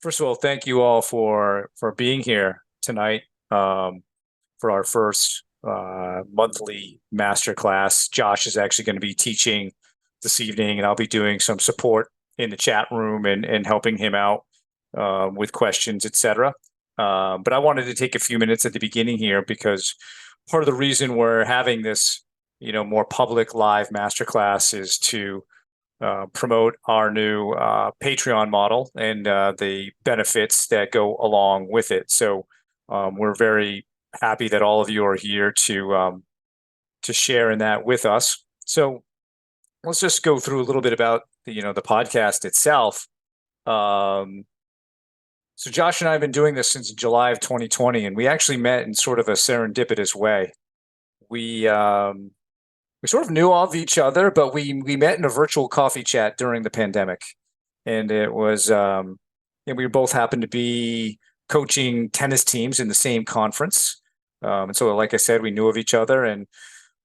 First of all, thank you all for being here tonight for our first monthly masterclass. Josh is actually going to be teaching this evening, and I'll be doing some support in the chat room and helping him out with questions, etc. But I wanted to take a few minutes at the beginning here because part of the reason we're having this, more public live masterclass is to promote our new Patreon model and the benefits that go along with it. So we're very happy that all of you are here to share in that with us. So let's just go through a little bit about the podcast itself. So Josh and I have been doing this since July of 2020, and we actually met in sort of a serendipitous way. We sort of knew of each other, but we met in a virtual coffee chat during the pandemic, and it was and we both happened to be coaching tennis teams in the same conference, and so like I said, we knew of each other, and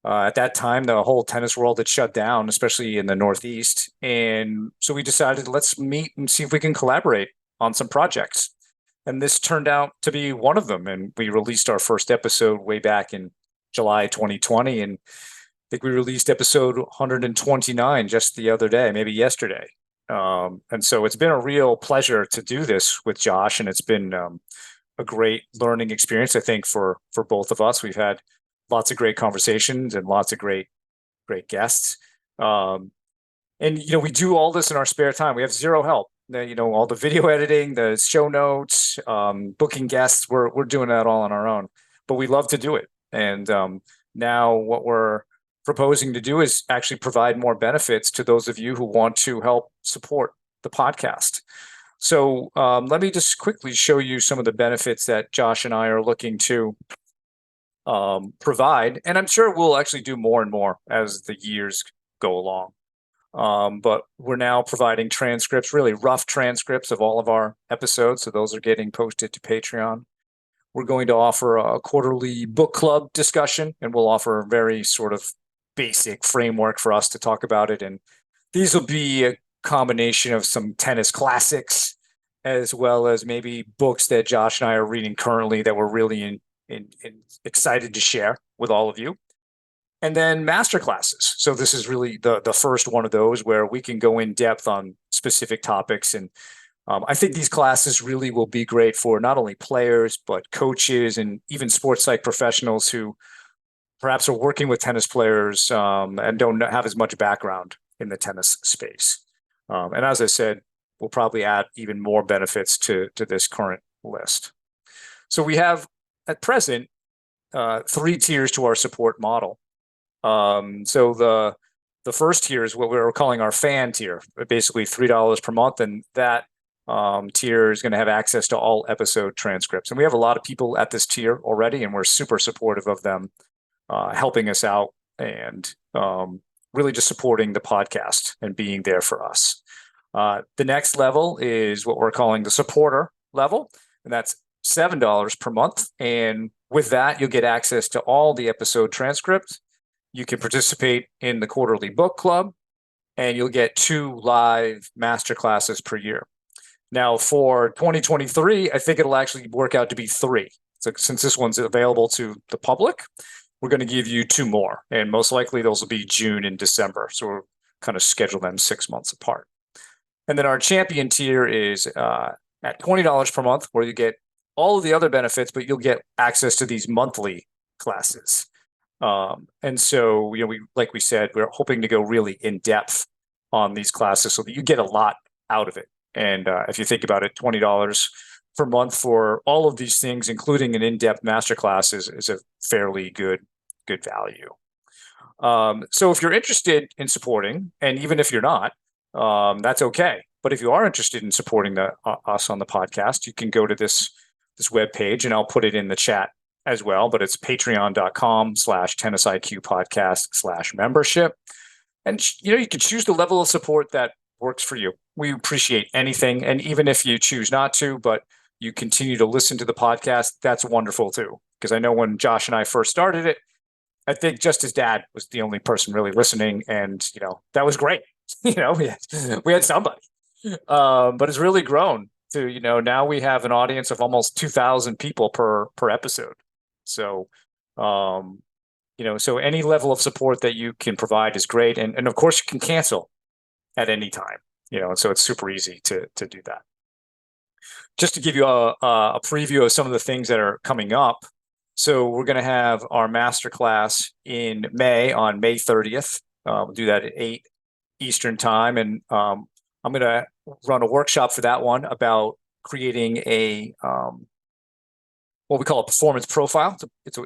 at that time the whole tennis world had shut down, especially in the Northeast, and so we decided let's meet and see if we can collaborate on some projects, and this turned out to be one of them, and we released our first episode way back in July 2020, and I think we released episode 129 just the other day, maybe yesterday. And so it's been a real pleasure to do this with Josh, and it's been a great learning experience, I think, for both of us. We've had lots of great conversations and lots of great guests. And we do all this in our spare time. We have zero help. All the video editing, the show notes, booking guests, we're doing that all on our own. But we love to do it. And now what we're proposing to do is actually provide more benefits to those of you who want to help support the podcast. So let me just quickly show you some of the benefits that Josh and I are looking to provide. And I'm sure we'll actually do more and more as the years go along. But we're now providing transcripts, really rough transcripts of all of our episodes. So those are getting posted to Patreon. We're going to offer a quarterly book club discussion, and we'll offer a very sort of basic framework for us to talk about it. And these will be a combination of some tennis classics, as well as maybe books that Josh and I are reading currently that we're really excited to share with all of you. And then master classes. So this is really the first one of those where we can go in depth on specific topics. And I think these classes really will be great for not only players, but coaches and even sports psych professionals who perhaps are working with tennis players and don't have as much background in the tennis space. And as I said, we'll probably add even more benefits to this current list. So we have at present 3 tiers to our support model. So the first tier is what we're calling our fan tier, basically $3 per month, and that tier is going to have access to all episode transcripts. And we have a lot of people at this tier already, and we're super supportive of them helping us out and really just supporting the podcast and being there for us. The next level is what we're calling the supporter level, and that's $7 per month. And with that, you'll get access to all the episode transcripts. You can participate in the quarterly book club, and you'll get 2 live masterclasses per year. Now, for 2023, I think it'll actually work out to be 3. So since this one's available to the public, we're going to give you 2 more, and most likely those will be June and December. So we'll kind of schedule them 6 months apart. And then our champion tier is at $20 per month, where you get all of the other benefits, but you'll get access to these monthly classes. And so, like we said, we're hoping to go really in depth on these classes so that you get a lot out of it. And if you think about it, $20 per month for all of these things, including an in-depth masterclass, is a fairly good value. So if you're interested in supporting, and even if you're not, that's okay. But if you are interested in supporting us on the podcast, you can go to this webpage, and I'll put it in the chat as well. But it's patreon.com/tennisiqpodcast/membership. And you can choose the level of support that works for you. We appreciate anything. And even if you choose not to, but you continue to listen to the podcast, that's wonderful too. Because I know when Josh and I first started it, I think just his dad was the only person really listening. And, that was great. We had somebody. But it's really grown. to, now we have an audience of almost 2,000 people per episode. So, so any level of support that you can provide is great. And of course you can cancel at any time, and so it's super easy to do that. Just to give you a preview of some of the things that are coming up. So we're going to have our masterclass in May on May 30th. We'll do that at 8 Eastern time. And I'm going to run a workshop for that one about creating a what we call a performance profile.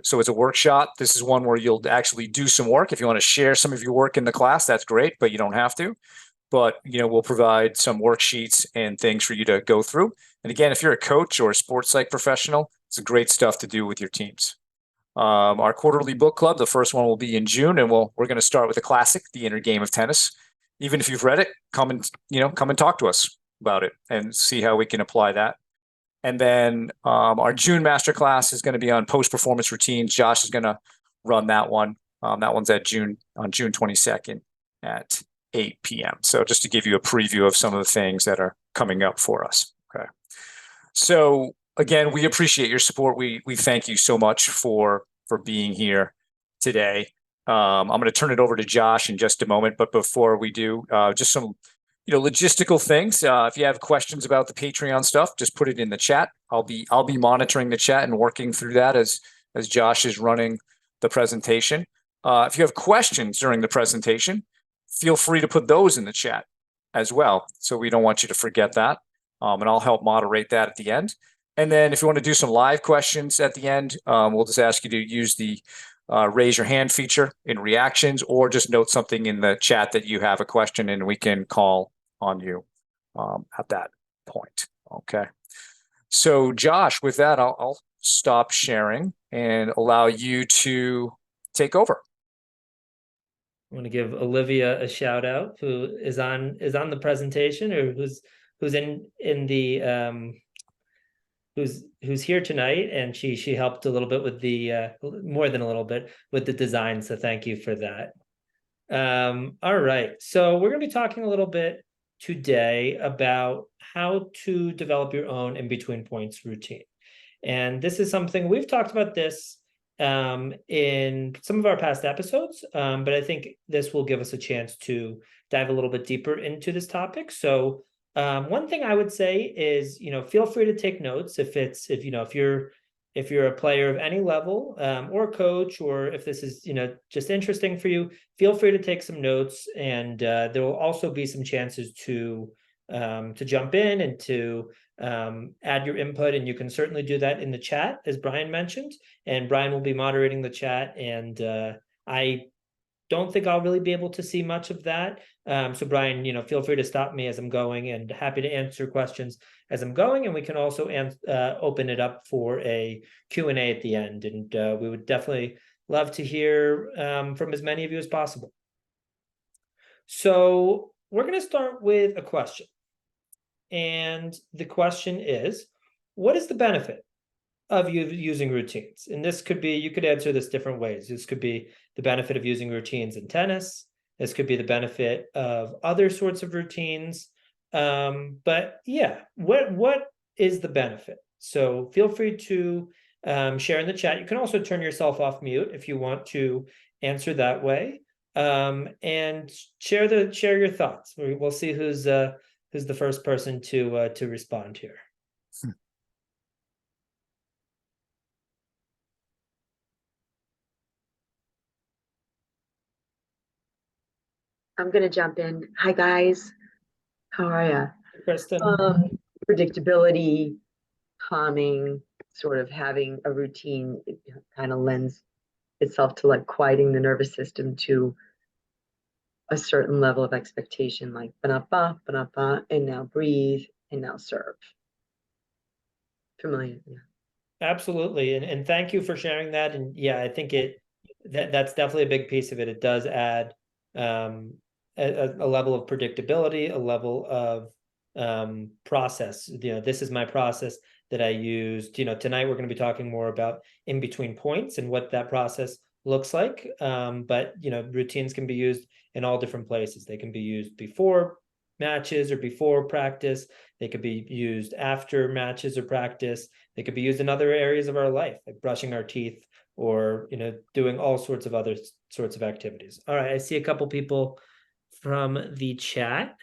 So it's a workshop. This is one where you'll actually do some work. If you want to share some of your work in the class, that's great, but you don't have to. But, we'll provide some worksheets and things for you to go through. And again, if you're a coach or a sports psych professional, it's great stuff to do with your teams. Our quarterly book club, the first one will be in June, and we're going to start with a classic, The Inner Game of Tennis. Even if you've read it, come and talk to us about it and see how we can apply that. And then our June masterclass is going to be on post-performance routines. Josh is going to run that one. That one's on June 22nd at 8 p.m. So just to give you a preview of some of the things that are coming up for us. Okay. So again, we appreciate your support. We thank you so much for being here today. I'm going to turn it over to Josh in just a moment, but before we do, just some logistical things. If you have questions about the Patreon stuff, just put it in the chat. I'll be monitoring the chat and working through that as Josh is running the presentation. If you have questions during the presentation, feel free to put those in the chat as well. So we don't want you to forget that. And I'll help moderate that at the end. And then if you want to do some live questions at the end, we'll just ask you to use the raise your hand feature in reactions, or just note something in the chat that you have a question and we can call on you at that point. Okay. So Josh, with that, I'll stop sharing and allow you to take over. I want to give Olivia a shout out, who is on the presentation, or who's here tonight, and she helped a little bit with the more than a little bit with the design. So thank you for that. All right, so we're going to be talking a little bit today about how to develop your own in-between points routine, and this is something we've talked about this in some of our past episodes, but I think this will give us a chance to dive a little bit deeper into this topic. So one thing I would say is, feel free to take notes if you're a player of any level, or a coach, or if this is, just interesting for you, feel free to take some notes. And there will also be some chances to jump in and to add your input. And you can certainly do that in the chat, as Brian mentioned, and Brian will be moderating the chat. And I don't think I'll really be able to see much of that. So Brian, feel free to stop me as I'm going, and happy to answer questions as I'm going. And we can also open it up for a Q&A at the end. And we would definitely love to hear from as many of you as possible. So we're going to start with a question. And the question is, what is the benefit of you using routines? And this could be, you could answer this different ways. This could be the benefit of using routines in tennis. This could be the benefit of other sorts of routines. But yeah, what is the benefit? So feel free to share in the chat. You can also turn yourself off mute if you want to answer that way. And share your thoughts. We'll see who's the first person to respond here. I'm going to jump in. Hi, guys. How are you? Kristen. Predictability, calming, sort of having a routine, it kind of lends itself to like quieting the nervous system to a certain level of expectation, like ba-na-ba, ba-na-ba, and now breathe, and now serve. Familiar? Yeah. Absolutely. And thank you for sharing that. And yeah, I think that's definitely a big piece of it. It does add a level of predictability, a level of process. This is my process that I used. Tonight we're going to be talking more about in between points and what that process looks like. But routines can be used in all different places. They can be used before matches or before practice. They could be used after matches or practice. They could be used in other areas of our life, like brushing our teeth or, doing all sorts of other sorts of activities. All right, I see a couple people from the chat.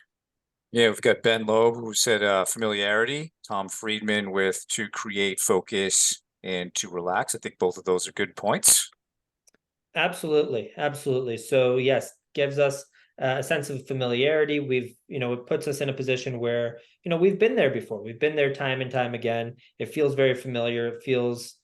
Yeah, we've got Ben Loeb who said familiarity, Tom Friedman with to create focus and to relax. I think both of those are good points. Absolutely, absolutely. So yes, gives us a sense of familiarity. It puts us in a position where, we've been there before. We've been there time and time again. It feels very familiar. It feels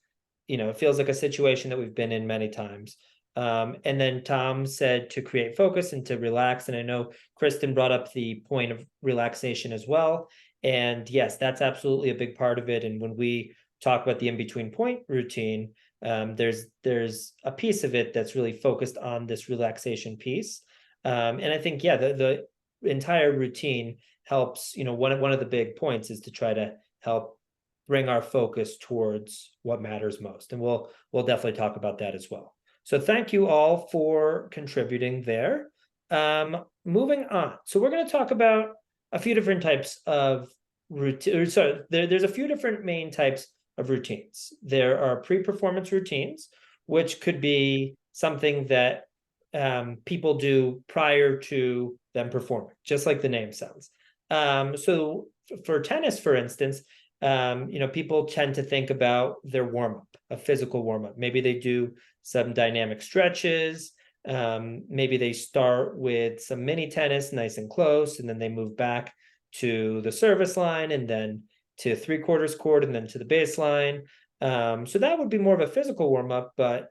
like a situation that we've been in many times. And then Tom said to create focus and to relax. And I know Kristen brought up the point of relaxation as well. And yes, that's absolutely a big part of it. And when we talk about the in-between point routine, there's a piece of it that's really focused on this relaxation piece. And I think, yeah, the entire routine helps, one of the big points is to try to help bring our focus towards what matters most. And we'll definitely talk about that as well. So thank you all for contributing there. Moving on. So we're going to talk about a few different types of routine. So there's a few different main types of routines. There are pre-performance routines, which could be something that people do prior to them performing, just like the name sounds. So for tennis, for instance, people tend to think about their warm-up, a physical warm-up. Maybe they do some dynamic stretches. Maybe they start with some mini tennis, nice and close, and then they move back to the service line and then to 3/4 court and then to the baseline. So that would be more of a physical warm-up, but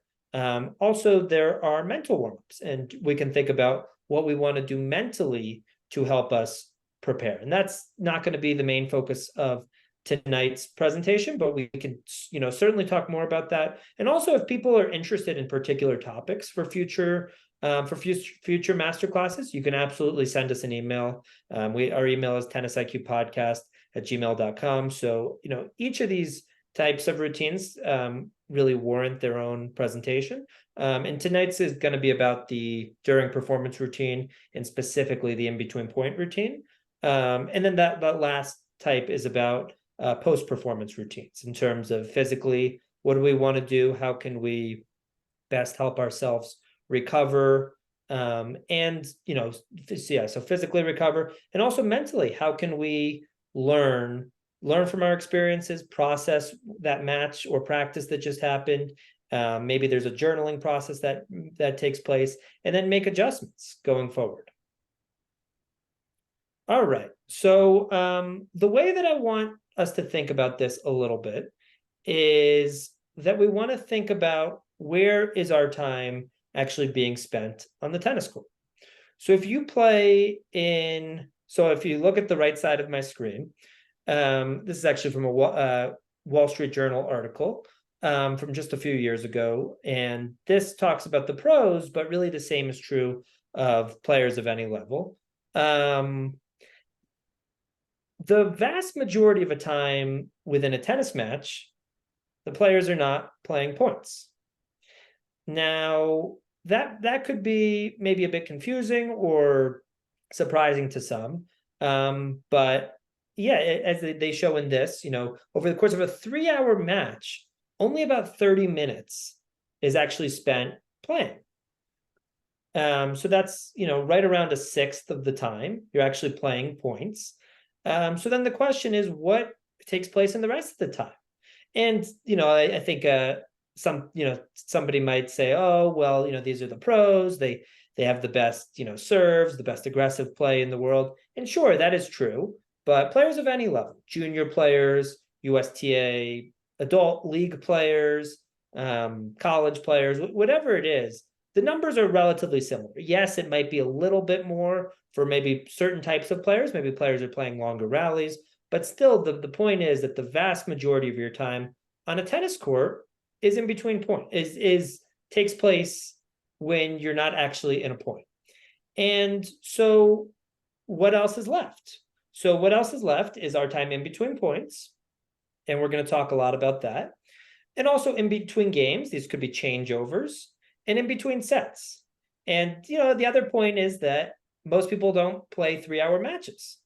also there are mental warm-ups, and we can think about what we want to do mentally to help us prepare. And that's not going to be the main focus of tonight's presentation, but we can, certainly talk more about that. And also, if people are interested in particular topics for future master classes, you can absolutely send us an email. Our email is tennisiqpodcast@gmail.com. So, each of these types of routines really warrant their own presentation. And tonight's is going to be about the during performance routine and specifically the in-between point routine. And then that last type is about post-performance routines in terms of physically, what do we want to do? How can we best help ourselves recover? So physically recover, and also mentally, how can we learn from our experiences, process that match or practice that just happened? Maybe there's a journaling process that takes place, and then make adjustments going forward. All right. So the way that I want us to think about this a little bit is that we want to think about where is our time actually being spent on the tennis court. So if you look at the right side of my screen, this is actually from a Wall Street Journal article from just a few years ago. And this talks about the pros, but really the same is true of players of any level. The vast majority of a time within a tennis match, the players are not playing points. Now, that could be maybe a bit confusing or surprising to some. But yeah, as they show in this, over the course of a 3-hour match, only about 30 minutes is actually spent playing. So that's, right around a sixth of the time you're actually playing points. So then the question is, what takes place in the rest of the time? And, I think somebody might say, oh, well, these are the pros. They have the best, serves, the best aggressive play in the world. And sure, that is true. But players of any level, junior players, USTA, adult league players, college players, whatever it is, the numbers are relatively similar. Yes, it might be a little bit more for maybe certain types of players. Maybe players are playing longer rallies, but still the point is that the vast majority of your time on a tennis court is in between point, takes place when you're not actually in a point. And so what else is left? So what else is left is our time in between points. And we're going to talk a lot about that. And also in between games, these could be changeovers, and in between sets. And, the other point is that most people don't play 3-hour matches,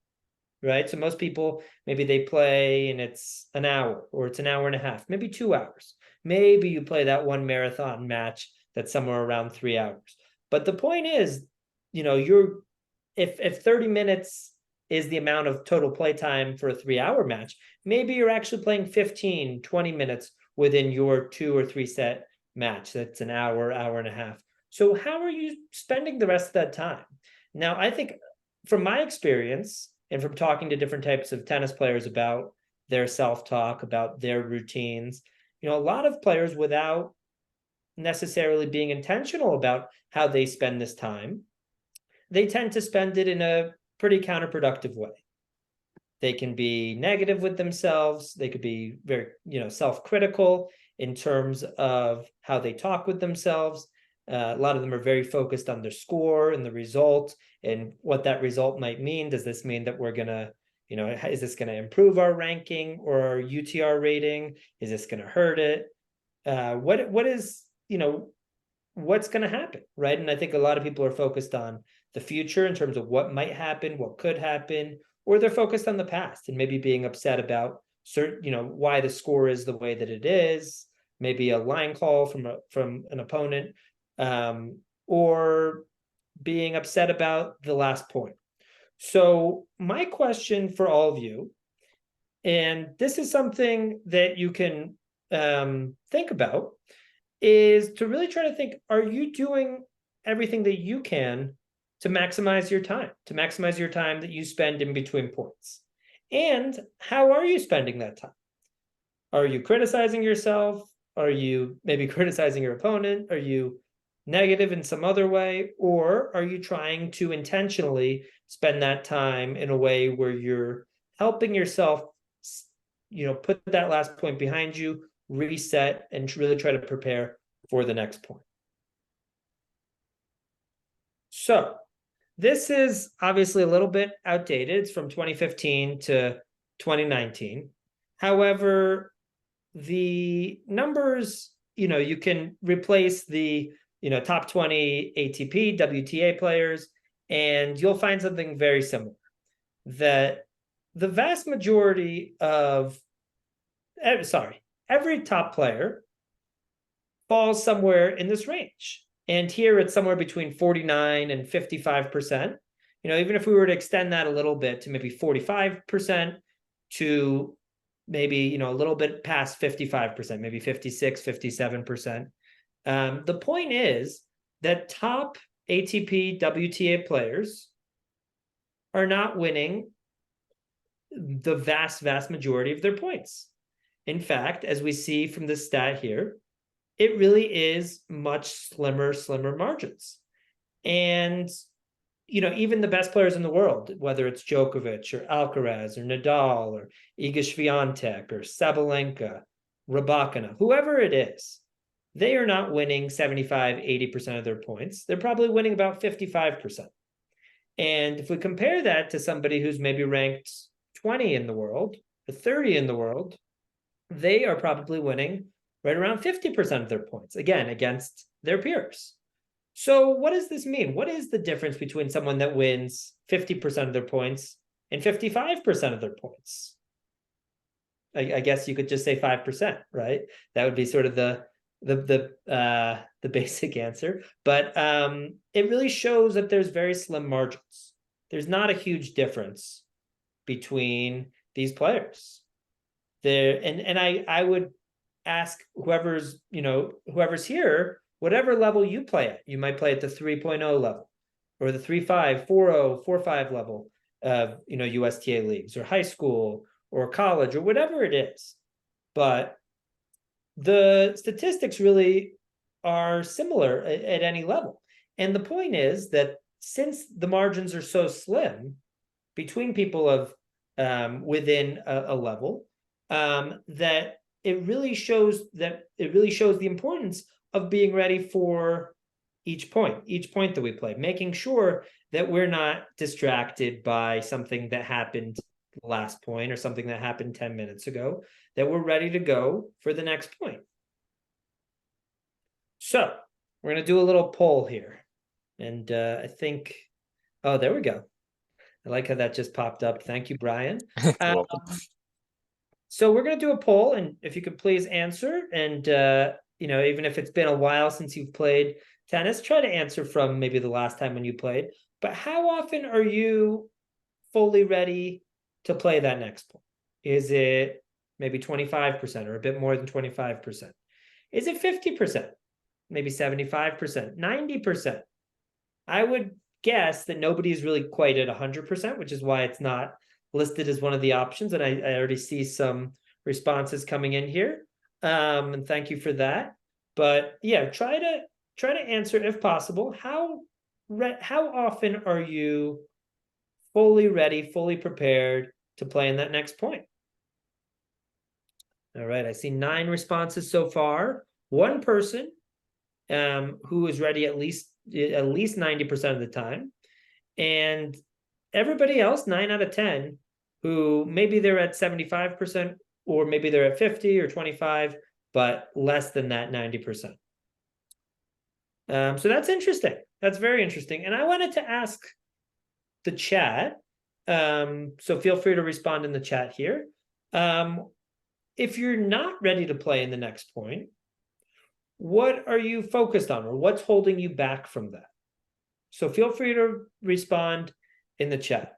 right? So most people, maybe they play and it's an hour or it's an hour and a half, maybe 2 hours. Maybe you play that one marathon match that's somewhere around 3 hours. But the point is, if 30 minutes is the amount of total play time for a 3-hour match, maybe you're actually playing 15, 20 minutes within your 2 or 3 set match. That's an hour, hour and a half. So how are you spending the rest of that time? Now, I think from my experience and from talking to different types of tennis players about their self-talk, about their routines, a lot of players, without necessarily being intentional about how they spend this time, they tend to spend it in a pretty counterproductive way. They can be negative with themselves. They could be very, self-critical in terms of how they talk with themselves. A lot of them are very focused on their score and the result and what that result might mean. Does this mean that we're going to, is this going to improve our ranking or our UTR rating? Is this going to hurt it? What is, what's going to happen, right? And I think a lot of people are focused on the future in terms of what might happen, what could happen, or they're focused on the past and maybe being upset about certain, why the score is the way that it is, maybe a line call from an opponent, or being upset about the last point. So my question for all of you, and this is something that you can think about, is to really try to think, are you doing everything that you can to maximize your time, that you spend in between points? And how are you spending that time? Are you criticizing yourself? Are you maybe criticizing your opponent? Are you negative in some other way? Or are you trying to intentionally spend that time in a way where you're helping yourself, put that last point behind you, reset, and really try to prepare for the next point? So this is obviously a little bit outdated. It's from 2015 to 2019. However, the numbers, you can replace the, top 20 ATP, WTA players, and you'll find something very similar. That the vast majority of, every top player falls somewhere in this range. And here it's somewhere between 49 and 55%. Even if we were to extend that a little bit to maybe 45%, to maybe, a little bit past 55%, maybe 56, 57%. The point is that top ATP, WTA players are not winning the vast, vast majority of their points. In fact, as we see from this stat here, it really is much slimmer margins. And, even the best players in the world, whether it's Djokovic or Alcaraz or Nadal or Iga Swiatek or Sabalenka, Rybakina, whoever it is, they are not winning 75, 80% of their points. They're probably winning about 55%. And if we compare that to somebody who's maybe ranked 20 in the world, or 30 in the world, they are probably winning right around 50% of their points, again, against their peers. So what does this mean? What is the difference between someone that wins 50% of their points and 55% of their points? I guess you could just say 5%, right? That would be sort of the basic answer. But it really shows that there's very slim margins. There's not a huge difference between these players. And I would ask whoever's here, whatever level you play at. You might play at the 3.0 level or the 3.5, 4.0, 4.5 level of USTA leagues, or high school or college or whatever it is. But the statistics really are similar at any level. And the point is that since the margins are so slim between people of within a level, that it really shows the importance of being ready for each point that we play, making sure that we're not distracted by something that happened last point or something that happened 10 minutes ago, that we're ready to go for the next point. So we're going to do a little poll here. And I think Oh, there we go. I like how that just popped up. Thank you, Brian. You're Um, welcome. so we're going to do a poll, and if you could please answer, and even if it's been a while since you've played tennis, try to answer from maybe the last time when you played. But how often are you fully ready to play that next point? Is it maybe 25% or a bit more than 25%? Is it 50%? Maybe 75%, 90%? I would guess that nobody's really quite at 100%, which is why it's not listed as one of the options. And I already see some responses coming in here. And thank you for that. But yeah, try to answer if possible. How often are you fully ready, fully prepared to play in that next point? All right, I see 9 responses so far. One person who is ready at least 90% of the time, and everybody else, 9 out of 10, who maybe they're at 75%, or maybe they're at 50 or 25, but less than that 90%. So that's interesting. That's very interesting. And I wanted to ask the chat, so feel free to respond in the chat here. If you're not ready to play in the next point, what are you focused on, or what's holding you back from that? So feel free to respond in the chat.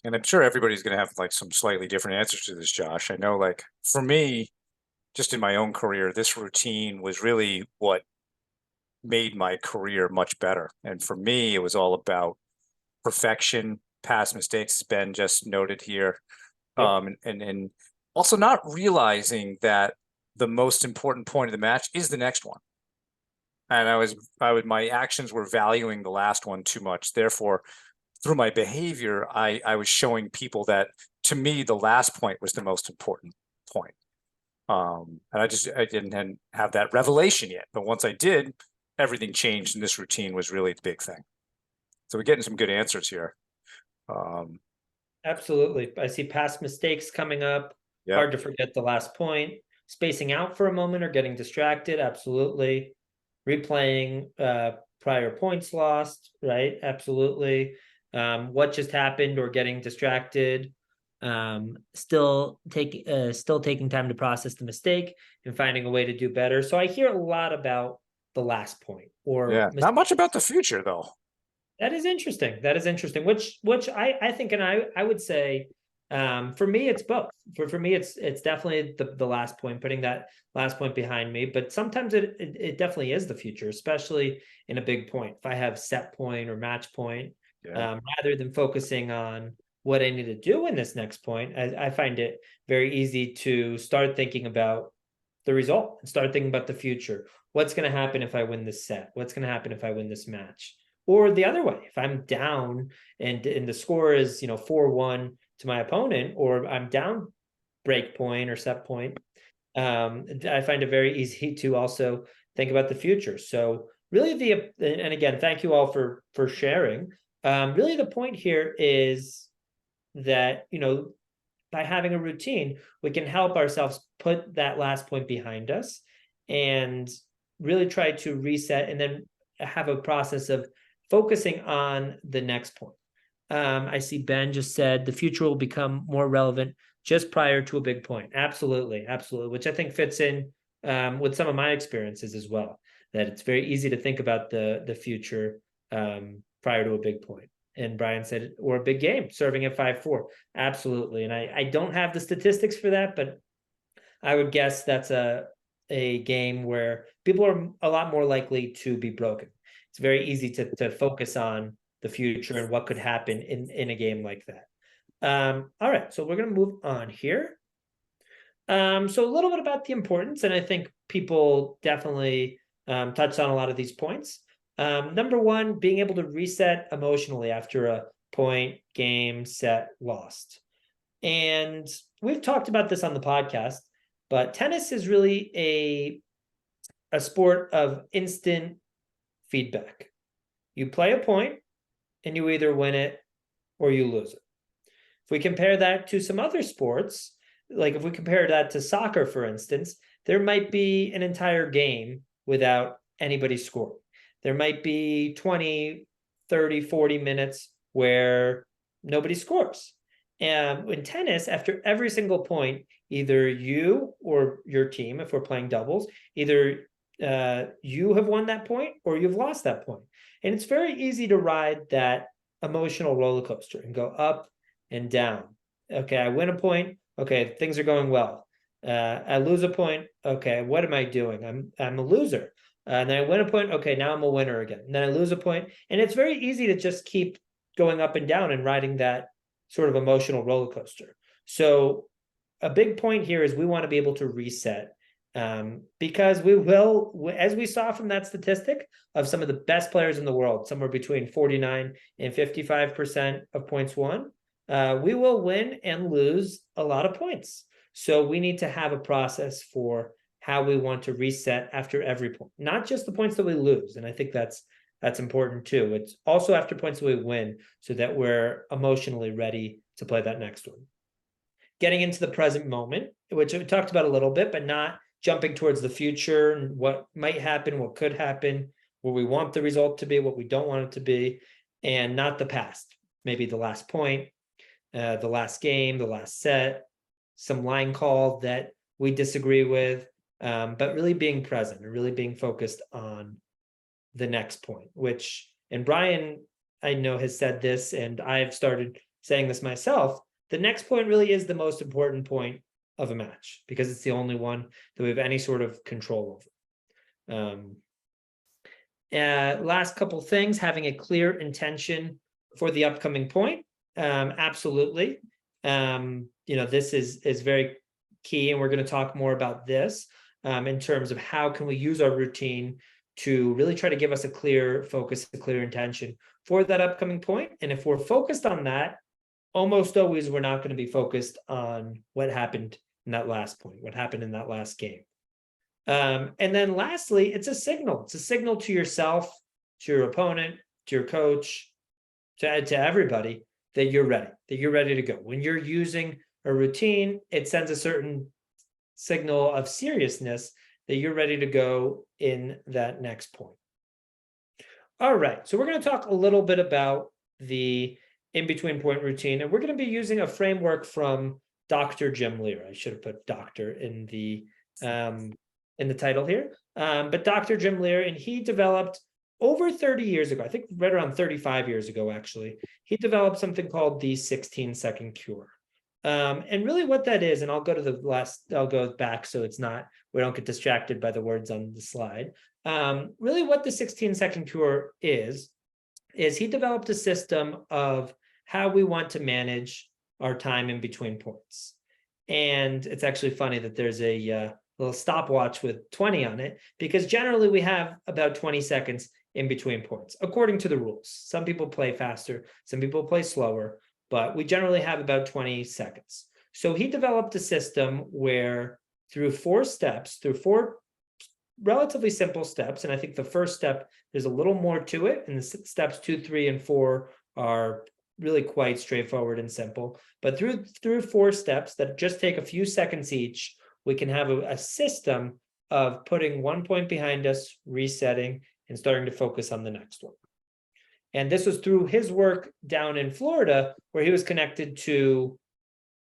And I'm sure everybody's going to have like some slightly different answers to this, Josh. I know, like, for me, just in my own career, this routine was really what made my career much better. And for me, it was all about perfection, past mistakes, as Ben just noted here. Yep. And also not realizing that the most important point of the match is the next one. And my actions were valuing the last one too much. Therefore, through my behavior, I was showing people that, to me, the last point was the most important point. And I didn't have that revelation yet. But once I did, everything changed, and this routine was really the big thing. So we're getting some good answers here. Absolutely. I see past mistakes coming up. Yeah. Hard to forget the last point. Spacing out for a moment or getting distracted. Absolutely. Replaying prior points lost. Right. Absolutely. What just happened or getting distracted. Still taking time to process the mistake and finding a way to do better. So I hear a lot about the last point, or Yeah. Not much about the future, though. that is interesting. That is interesting. Which I think, and I would say, for me, it's both. For me, it's definitely the last point, putting that last point behind me. But sometimes it definitely is the future, especially in a big point. If I have set point or match point, Yeah. rather than focusing on what I need to do in this next point, I find it very easy to start thinking about the result and start thinking about the future. What's going to happen if I win this set? What's going to happen if I win this match? Or the other way, if I'm down and the score is 4-1 to my opponent, or I'm down break point or set point, I find it very easy to also think about the future. So really, and again, thank you all for sharing. Really, the point here is that by having a routine, we can help ourselves put that last point behind us and really try to reset, and then have a process of focusing on the next point. I see Ben just said the future will become more relevant just prior to a big point. Absolutely, absolutely, which I think fits in with some of my experiences as well, that it's very easy to think about the future prior to a big point. And Brian said, or a big game, serving at 5-4. Absolutely. And I don't have the statistics for that, but I would guess that's a game where people are a lot more likely to be broken. It's very easy to focus on the future and what could happen in a game like that. All right, so we're going to move on here. So a little bit about the importance, and I think people definitely touched on a lot of these points. Number one, being able to reset emotionally after a point, game, set, lost. And we've talked about this on the podcast, but tennis is really a sport of instant feedback. You play a point and you either win it or you lose it. If we compare that to some other sports, like if we compare that to soccer, for instance, there might be an entire game without anybody scoring. There might be 20, 30, 40 minutes where nobody scores. And in tennis, after every single point, either you or your team, if we're playing doubles, either you have won that point or you've lost that point. And it's very easy to ride that emotional roller coaster and go up and down. Okay, I win a point. Okay, things are going well. I lose a point. Okay, what am I doing? I'm a loser. And then I win a point. Okay, now I'm a winner again. And then I lose a point. And it's very easy to just keep going up and down and riding that sort of emotional roller coaster. So a big point here is we want to be able to reset, because we will, as we saw from that statistic of some of the best players in the world, somewhere between 49 and 55% of points won, we will win and lose a lot of points. So we need to have a process for how we want to reset after every point, not just the points that we lose. And I think that's important too. It's also after points that we win, so that we're emotionally ready to play that next one. Getting into the present moment, which we talked about a little bit, but not jumping towards the future and what might happen, what could happen, where we want the result to be, what we don't want it to be, and not the past. Maybe the last point, the last game, the last set, some line call that we disagree with, but really being present and really being focused on the next point, which, and Brian, I know, has said this, and I've started saying this myself, the next point really is the most important point of a match, because it's the only one that we have any sort of control over. Last couple things, having a clear intention for the upcoming point. Absolutely. This is very key, and we're going to talk more about this in terms of how can we use our routine to really try to give us a clear focus, a clear intention for that upcoming point. And if we're focused on that, almost always we're not going to be focused on what happened in that last point, what happened in that last game. And then lastly, it's a signal. It's a signal to yourself, to your opponent, to your coach, to everybody that you're ready to go. When you're using a routine, it sends a certain signal of seriousness that you're ready to go in that next point. All right, so we're going to talk a little bit about the in-between point routine, and we're going to be using a framework from Dr. Jim Lear. I should have put doctor in the title here, but Dr. Jim Lear, and he developed over 30 years ago, I think right around 35 years ago, actually, he developed something called the 16-second cure. And really what that is, and I'll go back so we don't get distracted by the words on the slide. Really what the 16-second cure is he developed a system of how we want to manage our time in between points. And it's actually funny that there's a little stopwatch with 20 on it, because generally we have about 20 seconds in between points, according to the rules. Some people play faster, some people play slower, but we generally have about 20 seconds. So he developed a system where through four relatively simple steps, and I think the first step, there's a little more to it, and the steps 2, 3, and 4 are really quite straightforward and simple. But through 4 steps that just take a few seconds each, we can have a system of putting one point behind us, resetting, and starting to focus on the next one. And this was through his work down in Florida, where he was connected to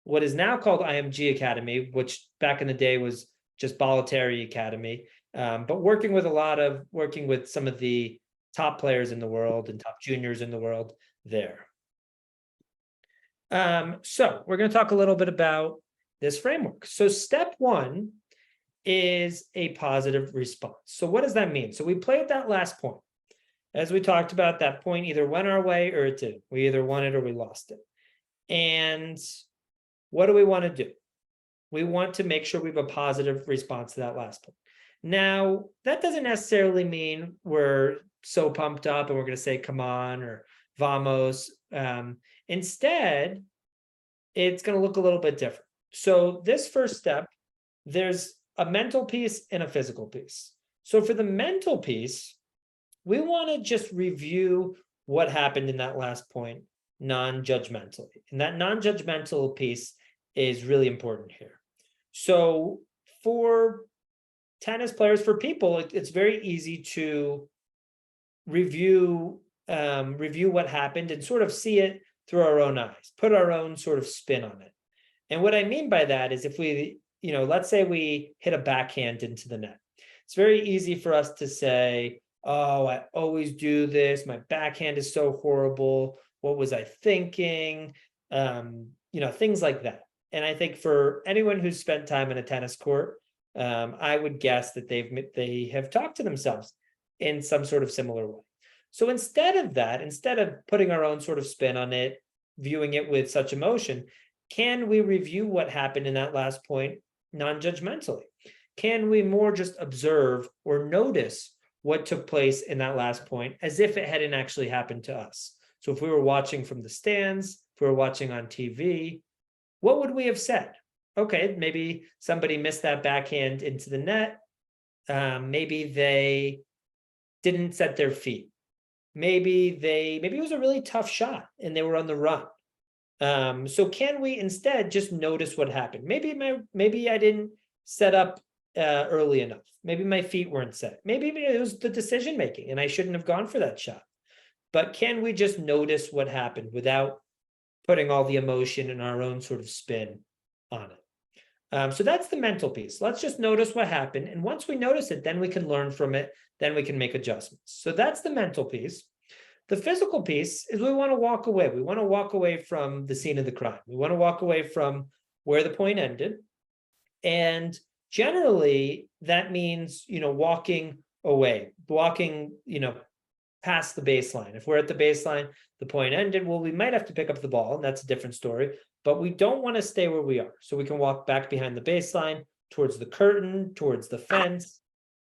what is now called IMG Academy, which back in the day was just Bollettieri Academy, but working with some of the top players in the world and top juniors in the world there. So we're going to talk a little bit about this framework. So step 1 is a positive response. So what does that mean? So we played that last point. As we talked about, that point either went our way or it didn't. We either won it or we lost it. And what do we want to do? We want to make sure we have a positive response to that last point. Now, that doesn't necessarily mean we're so pumped up and we're going to say, come on, or vamos. Instead, it's going to look a little bit different. So this first step, there's a mental piece and a physical piece. So for the mental piece, we want to just review what happened in that last point non-judgmentally. And that non-judgmental piece is really important here. So for tennis players, for people, it's very easy to review what happened and sort of see it through our own eyes, put our own sort of spin on it. And what I mean by that is if we, let's say we hit a backhand into the net. It's very easy for us to say, oh, I always do this. My backhand is so horrible. What was I thinking? Things like that. And I think for anyone who's spent time in a tennis court, I would guess that they have talked to themselves in some sort of similar way. So instead of that, instead of putting our own sort of spin on it, viewing it with such emotion, can we review what happened in that last point non-judgmentally? Can we more just observe or notice what took place in that last point as if it hadn't actually happened to us? So if we were watching from the stands, if we were watching on TV, what would we have said? Okay, maybe somebody missed that backhand into the net. Maybe they didn't set their feet. Maybe it was a really tough shot and they were on the run. So can we instead just notice what happened? Maybe I didn't set up early enough. Maybe my feet weren't set. Maybe it was the decision making and I shouldn't have gone for that shot. But can we just notice what happened without putting all the emotion and our own sort of spin on it? So that's the mental piece. Let's just notice what happened. And once we notice it, then we can learn from it. Then we can make adjustments. So that's the mental piece. The physical piece is we want to walk away. We want to walk away from the scene of the crime. We want to walk away from where the point ended. And generally, that means, walking away, past the baseline. If we're at the baseline, the point ended, well, we might have to pick up the ball, and that's a different story, but we don't want to stay where we are. So we can walk back behind the baseline, towards the curtain, towards the fence,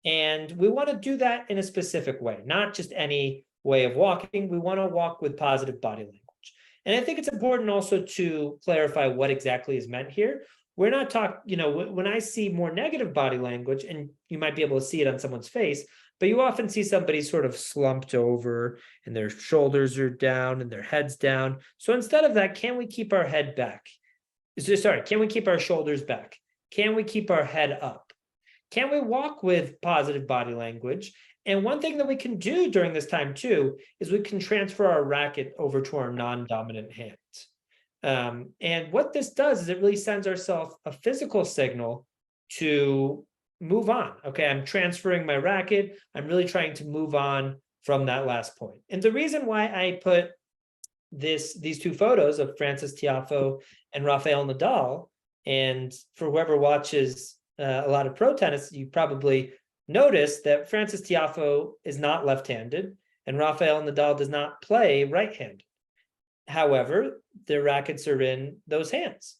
and we want to do that in a specific way, not just any way of walking. We want to walk with positive body language. And I think it's important also to clarify what exactly is meant here. We're not talking, when I see more negative body language, and you might be able to see it on someone's face, but you often see somebody sort of slumped over and their shoulders are down and their head's down. So instead of that, can we keep our head back? Can we keep our shoulders back? Can we keep our head up? Can we walk with positive body language? And one thing that we can do during this time too, is we can transfer our racket over to our non-dominant hand. And what this does is it really sends ourselves a physical signal to move on. Okay, I'm transferring my racket. I'm really trying to move on from that last point. And the reason why I put these two photos of Frances Tiafoe and Rafael Nadal, and for whoever watches a lot of pro tennis, you probably notice that Frances Tiafoe is not left-handed and Rafael Nadal does not play right-handed. However, their rackets are in those hands.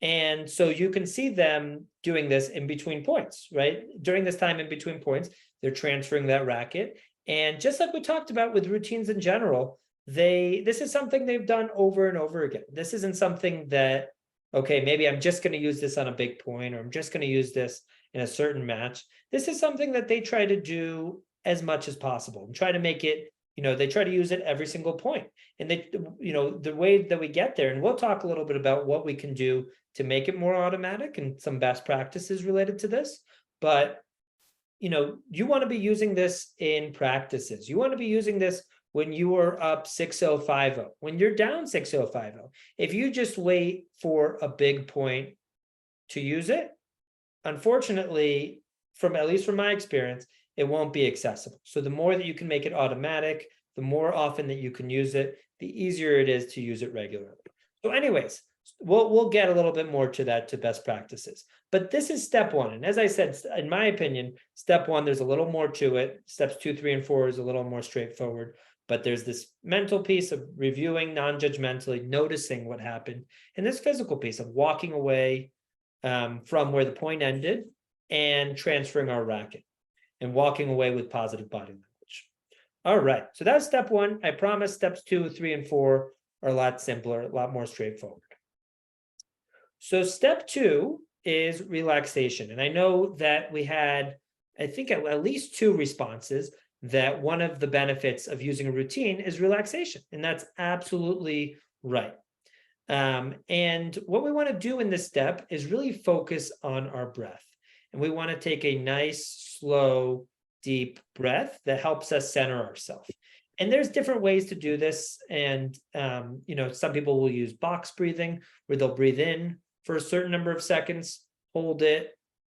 And so you can see them doing this in between points, right? During this time in between points, they're transferring that racket. And just like we talked about with routines in general, this is something they've done over and over again. This isn't something that, okay, maybe I'm just going to use this on a big point, or I'm just going to use this in a certain match. This is something that they try to do as much as possible and try to make it, they try to use it every single point. And they, the way that we get there, and we'll talk a little bit about what we can do to make it more automatic and some best practices related to this. But, you want to be using this in practices. You want to be using this when you are up 6-0, 5-0, when you're down 6-0, 5-0. If you just wait for a big point to use it, unfortunately, at least from my experience, it won't be accessible. So the more that you can make it automatic, the more often that you can use it, the easier it is to use it regularly. So anyways, we'll get a little bit more to that, to best practices. But this is step one. And as I said, in my opinion, step one, there's a little more to it. Steps 2, 3, and 4 is a little more straightforward. But there's this mental piece of reviewing non-judgmentally, noticing what happened, and this physical piece of walking away from where the point ended and transferring our racket and walking away with positive body language. All right, so that's step one. I promise steps 2, 3, and 4 are a lot simpler, a lot more straightforward. So step 2 is relaxation. And I know that we had, I think, at least 2 responses that one of the benefits of using a routine is relaxation. And that's absolutely right. And what we want to do in this step is really focus on our breath. And we want to take a nice, slow, deep breath that helps us center ourselves. And there's different ways to do this. And, some people will use box breathing, where they'll breathe in for a certain number of seconds, hold it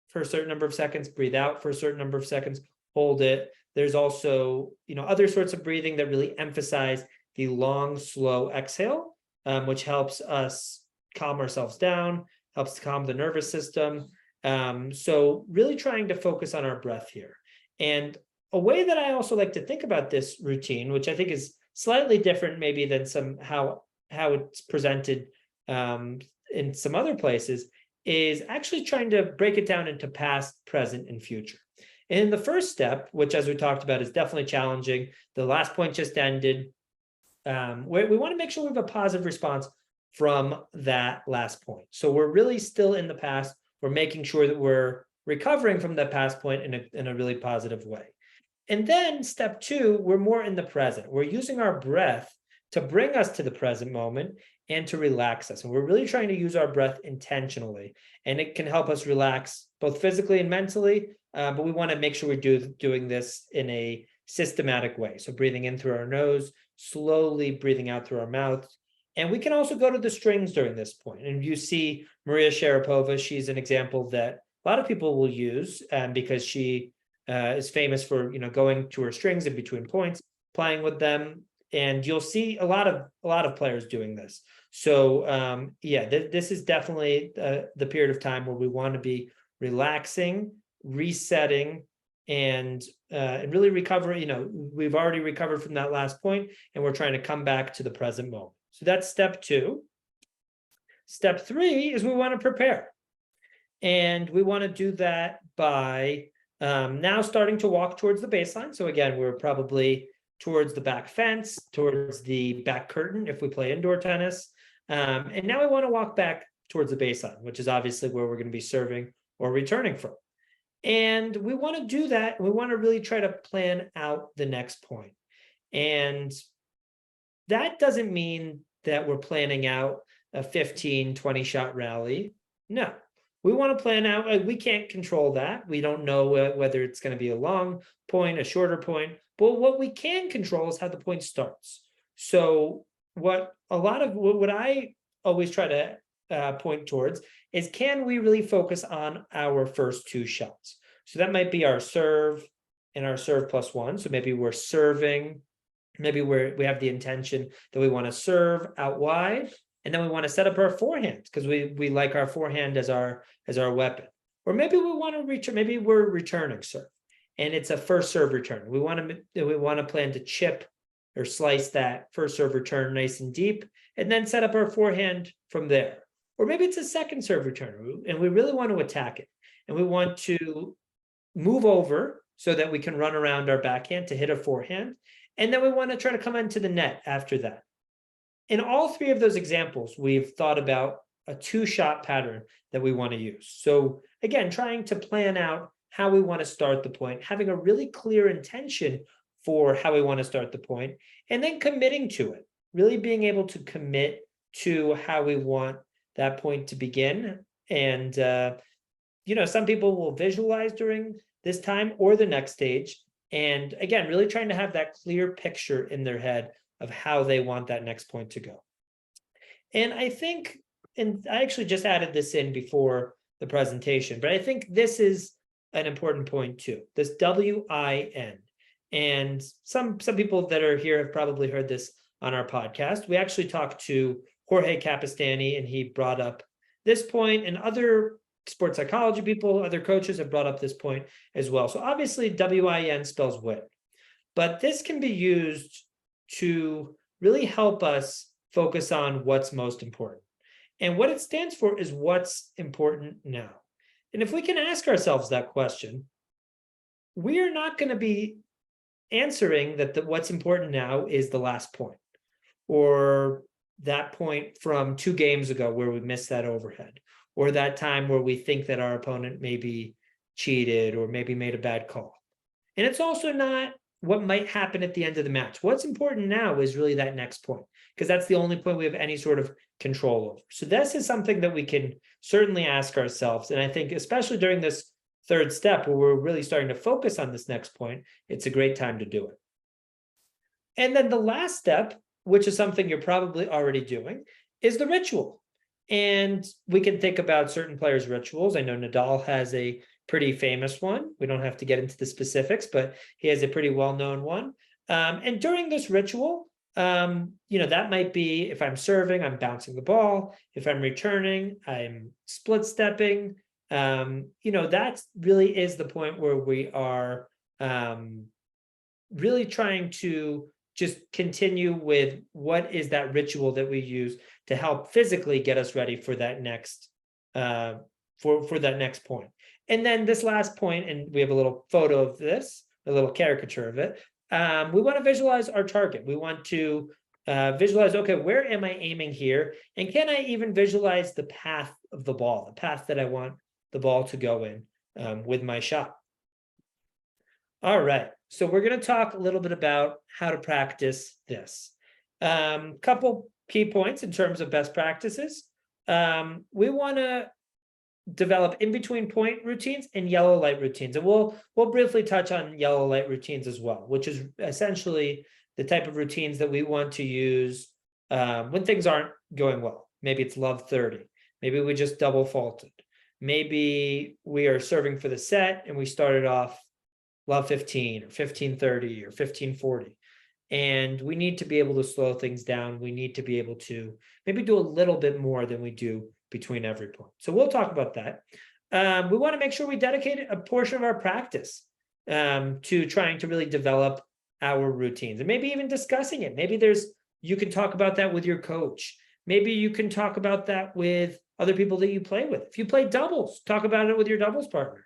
for a certain number of seconds, breathe out for a certain number of seconds, hold it. There's also, other sorts of breathing that really emphasize the long, slow exhale, which helps us calm ourselves down, helps to calm the nervous system. So really trying to focus on our breath here. And a way that I also like to think about this routine, which I think is slightly different maybe than how it's presented in some other places, is actually trying to break it down into past, present, and future. In the first step, which as we talked about is definitely challenging, the last point just ended, we want to make sure we have a positive response from that last point. So we're really still in the past. We're making sure that we're recovering from that past point in a really positive way. And then step 2, we're more in the present. We're using our breath to bring us to the present moment and to relax us. And we're really trying to use our breath intentionally. And it can help us relax both physically and mentally, but we want to make sure we're doing this in a systematic way. So breathing in through our nose, slowly breathing out through our mouth. And we can also go to the strings during this point. And you see Maria Sharapova, she's an example that a lot of people will use because she is famous for going to her strings in between points, playing with them. And you'll see a lot of players doing this. So this is definitely the period of time where we want to be relaxing, resetting, and really recover. We've already recovered from that last point, and we're trying to come back to the present moment. So that's step 2. Step 3 is we want to prepare. And we want to do that by now starting to walk towards the baseline. So again, we're probably towards the back fence, towards the back curtain if we play indoor tennis. And now we want to walk back towards the baseline, which is obviously where we're going to be serving or returning from. And we want to do that. We want to really try to plan out the next point. And that doesn't mean that we're planning out a 15, 20 shot rally. No, we want to plan out, we can't control that. We don't know whether it's going to be a long point, a shorter point, but what we can control is how the point starts. So what I always try to point towards is, can we really focus on our first 2 shots? So that might be our serve and our serve +1. So maybe we're serving, maybe we have the intention that we want to serve out wide, and then we want to set up our forehand because we like our forehand as our weapon. Or maybe we want to reach, maybe we're returning serve, and it's a first serve return. We want to plan to chip or slice that first serve return nice and deep, and then set up our forehand from there. Or maybe it's a second serve return, and we really want to attack it, and we want to move over so that we can run around our backhand to hit a forehand, and then we want to try to come into the net after that. In all 3 of those examples, we've thought about a 2-shot pattern that we want to use. So again, trying to plan out how we want to start the point, having a really clear intention for how we want to start the point, and then committing to it, really being able to commit to how we want that point to begin. And, some people will visualize during this time or the next stage. And again, really trying to have that clear picture in their head of how they want that next point to go. And I think, and I actually just added this in before the presentation, but I think this is an important point too, this WIN. And some people that are here have probably heard this on our podcast. We actually talked to Jorge Capistani, and he brought up this point, and other sports psychology people, other coaches have brought up this point as well. So obviously WIN spells win, but this can be used to really help us focus on what's most important. And what it stands for is what's important now. And if we can ask ourselves that question, we are not going to be answering that what's important now is the last point, or that point from 2 games ago where we missed that overhead, or that time where we think that our opponent maybe cheated or maybe made a bad call. And it's also not what might happen at the end of the match. What's important now is really that next point, because that's the only point we have any sort of control over. So this is something that we can certainly ask ourselves. And I think especially during this third step where we're really starting to focus on this next point, it's a great time to do it. And then the last step, which is something you're probably already doing, is the ritual. And we can think about certain players' rituals. I know Nadal has a pretty famous one. We don't have to get into the specifics, but he has a pretty well-known one. And during this ritual, that might be if I'm serving, I'm bouncing the ball. If I'm returning, I'm split stepping. That really is the point where we are really trying to just continue with what is that ritual that we use to help physically get us ready for that next for that next point. And then this last point, and we have a little photo of this, a little caricature of it. We want to visualize our target. We want to visualize, okay, where am I aiming here? And can I even visualize the path of the ball, the path that I want the ball to go in with my shot? All right, so we're going to talk a little bit about how to practice this. Couple key points in terms of best practices. We want to develop in-between point routines and yellow light routines. And we'll briefly touch on yellow light routines as well, which is essentially the type of routines that we want to use when things aren't going well. Maybe it's love 30. Maybe we just double faulted. Maybe we are serving for the set and we started off love 15 or 1530 or 1540. And we need to be able to slow things down. We need to be able to maybe do a little bit more than we do between every point. So we'll talk about that. We want to make sure we dedicate a portion of our practice to trying to really develop our routines and maybe even discussing it. Maybe you can talk about that with your coach. Maybe you can talk about that with other people that you play with. If you play doubles, talk about it with your doubles partner.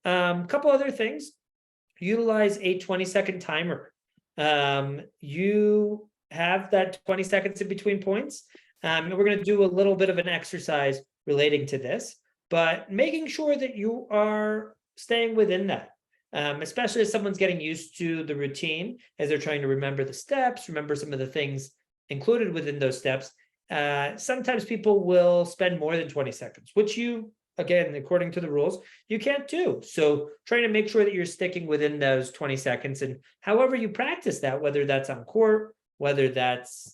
A couple other things, utilize a 20-second timer. You have that 20 seconds in between points. And we're going to do a little bit of an exercise relating to this, but making sure that you are staying within that, especially as someone's getting used to the routine, as they're trying to remember the steps, remember some of the things included within those steps. Sometimes people will spend more than 20 seconds, which you, again, according to the rules, you can't do. So trying to make sure that you're sticking within those 20 seconds. And however you practice that, whether that's on court, whether that's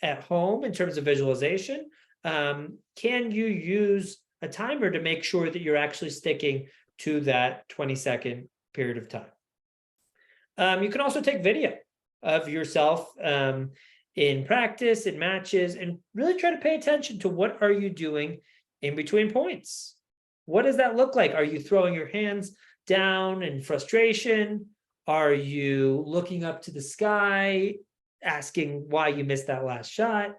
at home in terms of visualization, can you use a timer to make sure that you're actually sticking to that 20-second period of time? You can also take video of yourself in practice, in matches, and really try to pay attention to what are you doing in between points. What does that look like? Are you throwing your hands down in frustration? Are you looking up to the sky, asking why you missed that last shot?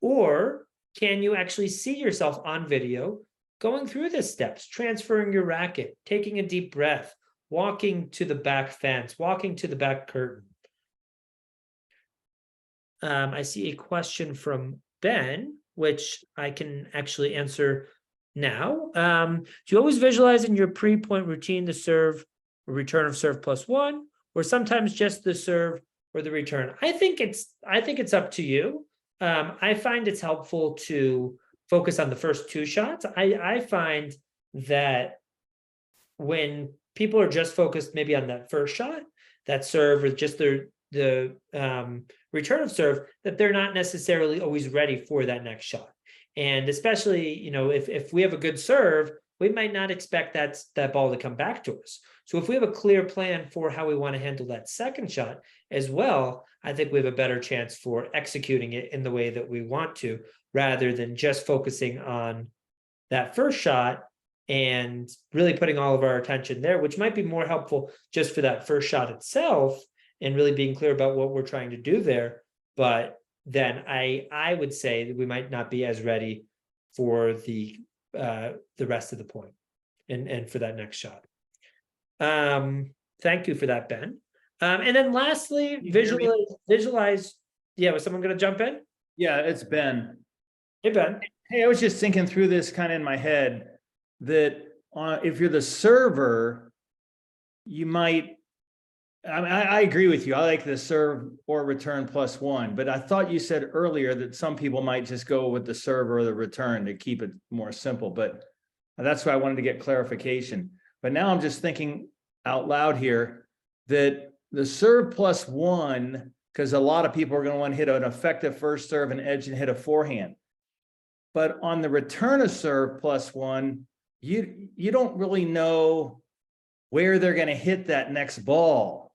Or can you actually see yourself on video going through the steps, transferring your racket, taking a deep breath, walking to the back fence, walking to the back curtain? I see a question from Ben, which I can actually answer now. Do you always visualize in your pre-point routine the serve or return of serve +1, or sometimes just the serve or the return? I think it's up to you. I find it's helpful to focus on the first two shots. I find that when people are just focused maybe on that first shot, that serve, or just the return of serve, that they're not necessarily always ready for that next shot. And especially, if we have a good serve, we might not expect that ball to come back to us. So if we have a clear plan for how we want to handle that second shot as well, I think we have a better chance for executing it in the way that we want to, rather than just focusing on that first shot and really putting all of our attention there, which might be more helpful just for that first shot itself and really being clear about what we're trying to do there. But then I would say that we might not be as ready for the rest of the point and for that next shot. Thank you for that, Ben. And then lastly, visualize. Yeah, was someone going to jump in? Yeah, it's Ben. Hey, Ben. Hey, I was just thinking through this kind of in my head that if you're the server, you might I agree with you. I like the serve or return +1, but I thought you said earlier that some people might just go with the serve or the return to keep it more simple, but that's why I wanted to get clarification. But now I'm just thinking out loud here that the serve +1, because a lot of people are going to want to hit an effective first serve and edge and hit a forehand. But on the return of serve +1, you don't really know where they're going to hit that next ball.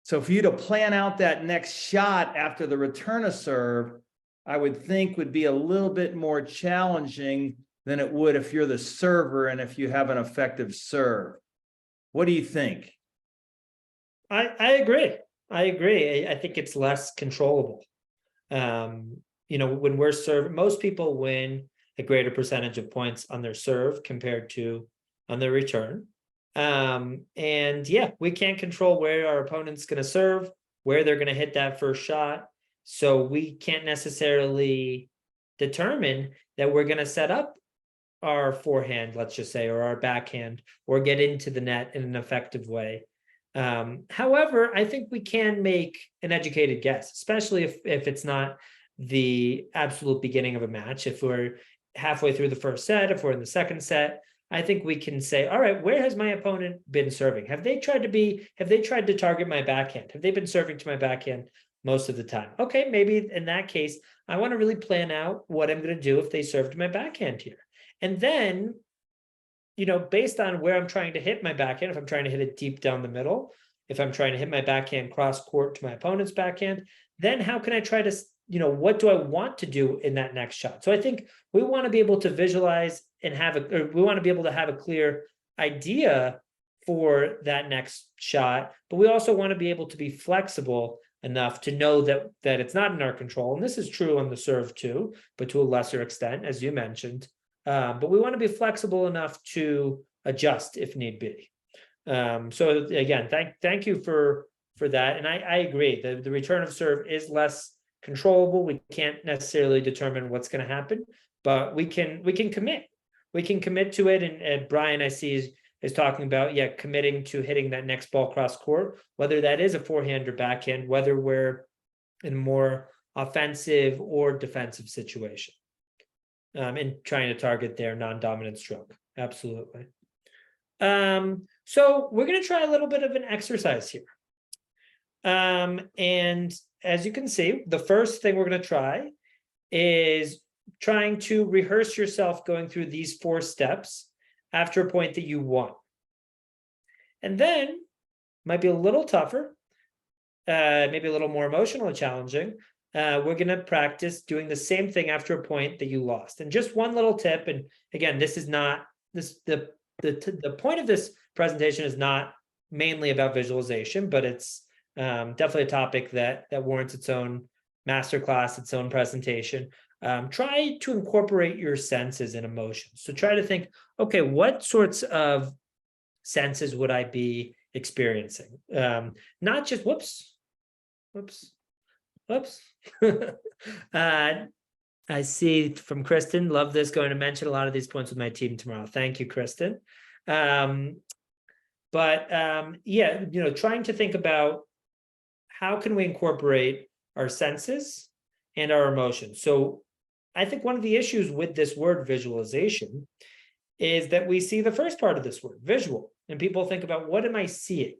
So for you to plan out that next shot after the return of serve, I would think would be a little bit more challenging than it would if you're the server and if you have an effective serve. What do you think? I agree. I agree. I think it's less controllable. When we're serving, most people win a greater percentage of points on their serve compared to on their return. And yeah, we can't control where our opponent's going to serve, where they're going to hit that first shot. So we can't necessarily determine that we're going to set up our forehand, let's just say, or our backhand, or get into the net in an effective way. However, I think we can make an educated guess, especially if it's not the absolute beginning of a match. If we're halfway through the first set, if we're in the second set, I think we can say, all right, where has my opponent been serving? Have they tried to target my backhand? Have they been serving to my backhand most of the time? Okay, maybe in that case, I want to really plan out what I'm going to do if they serve to my backhand here. And then, based on where I'm trying to hit my backhand, if I'm trying to hit it deep down the middle, if I'm trying to hit my backhand cross court to my opponent's backhand, then how can I try to, what do I want to do in that next shot? So I think we want to be able to visualize and we want to be able to have a clear idea for that next shot, but we also want to be able to be flexible enough to know that it's not in our control. And this is true on the serve too, but to a lesser extent, as you mentioned. But we want to be flexible enough to adjust if need be. So again, thank you for that. And I agree. The return of serve is less controllable. We can't necessarily determine what's going to happen, but we can commit. We can commit to it. And Brian, I see, is talking about, committing to hitting that next ball cross court, whether that is a forehand or backhand, whether we're in a more offensive or defensive situation. And trying to target their non-dominant stroke. Absolutely. So we're going to try a little bit of an exercise here. And as you can see, the first thing we're going to try is trying to rehearse yourself going through these 4 steps after a point that you won. And then, might be a little tougher, maybe a little more emotional and challenging. We're going to practice doing the same thing after a point that you lost. And just one little tip, and again, this is not the point of this presentation is not mainly about visualization, but it's definitely a topic that warrants its own masterclass, its own presentation. Try to incorporate your senses and emotions. So try to think, okay, what sorts of senses would I be experiencing? Not just whoops. I see from Kristen, love this, going to mention a lot of these points with my team tomorrow. Thank you, Kristen. Trying to think about how can we incorporate our senses and our emotions. So I think one of the issues with this word visualization is that we see the first part of this word, visual, and people think about, what am I seeing?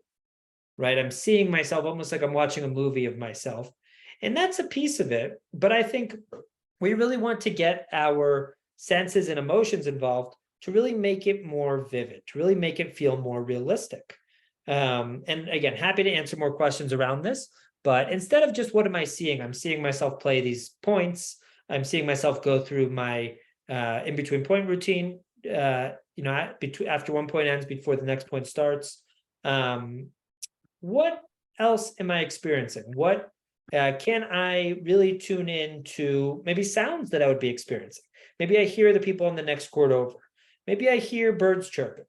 Right? I'm seeing myself almost like I'm watching a movie of myself. And that's a piece of it. But I think we really want to get our senses and emotions involved to really make it more vivid, to really make it feel more realistic. And again, happy to answer more questions around this. But instead of just what am I seeing, I'm seeing myself play these points. I'm seeing myself go through my in-between point routine, after one point ends, before the next point starts. What else am I experiencing? What can I really tune in to maybe sounds that I would be experiencing? Maybe I hear the people on the next court over. Maybe I hear birds chirping.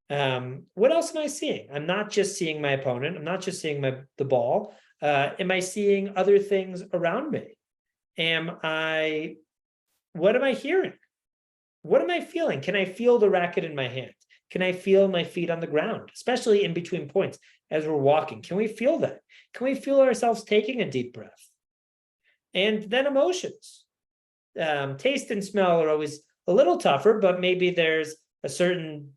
What else am I seeing? I'm not just seeing my opponent. I'm not just seeing the ball. Am I seeing other things around me? What am I hearing? What am I feeling? Can I feel the racket in my hand? Can I feel my feet on the ground, especially in between points as we're walking? Can we feel that? Can we feel ourselves taking a deep breath? And then emotions. Taste and smell are always a little tougher, but maybe there's a certain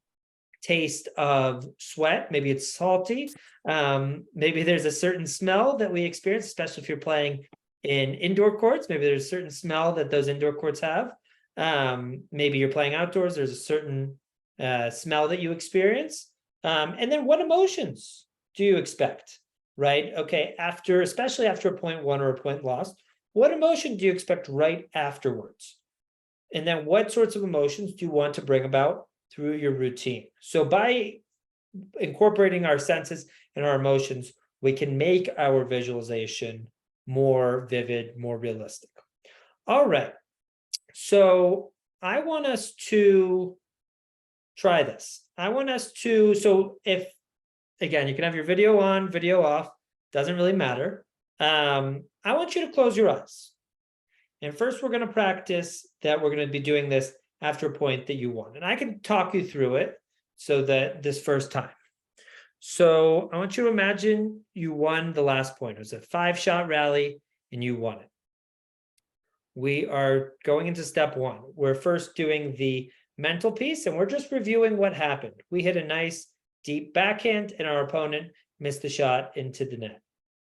taste of sweat. Maybe it's salty. Maybe there's a certain smell that we experience, especially if you're playing in indoor courts. Maybe there's a certain smell that those indoor courts have. Maybe you're playing outdoors. There's a certain smell that you experience. And then what emotions do you expect, right? Okay, especially after a point won or a point lost, what emotion do you expect right afterwards? And then what sorts of emotions do you want to bring about through your routine? So by incorporating our senses and our emotions, we can make our visualization more vivid, more realistic. All right. So I want us to try this. So if, again, you can have your video on, video off, doesn't really matter. I want you to close your eyes. And first, we're going to practice that we're going to be doing this after a point that you won. And I can talk you through it so that this first time. So I want you to imagine you won the last point. It was a 5-shot rally and you won it. We are going into step 1. We're first doing the mental piece and we're just reviewing what happened. We hit a nice deep backhand and our opponent missed the shot into the net.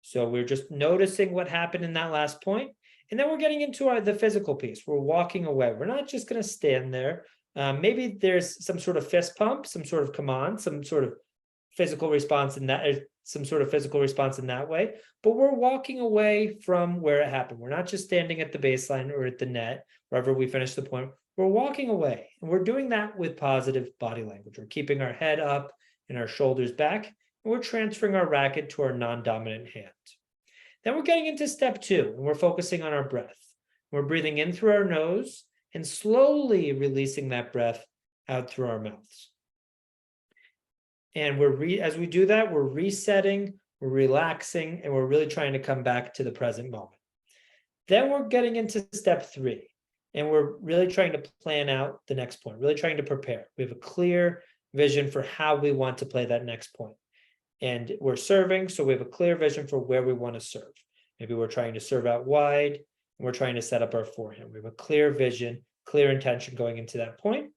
So we're just noticing what happened in that last point. And then we're getting into the physical piece. We're walking away. We're not just going to stand there. Maybe there's some sort of fist pump, some sort of command, some sort of physical response in that, some sort of physical response in that way. But we're walking away from where it happened. We're not just standing at the baseline or at the net, wherever we finish the point. We're walking away. And we're doing that with positive body language. We're keeping our head up and our shoulders back. And we're transferring our racket to our non-dominant hand. Then we're getting into step 2, and we're focusing on our breath. We're breathing in through our nose and slowly releasing that breath out through our mouths. And as we do that, we're resetting, we're relaxing, and we're really trying to come back to the present moment. Then we're getting into step 3, and we're really trying to plan out the next point, really trying to prepare. We have a clear vision for how we want to play that next point. And we're serving, so we have a clear vision for where we want to serve. Maybe we're trying to serve out wide, and we're trying to set up our forehand. We have a clear vision, clear intention going into that point.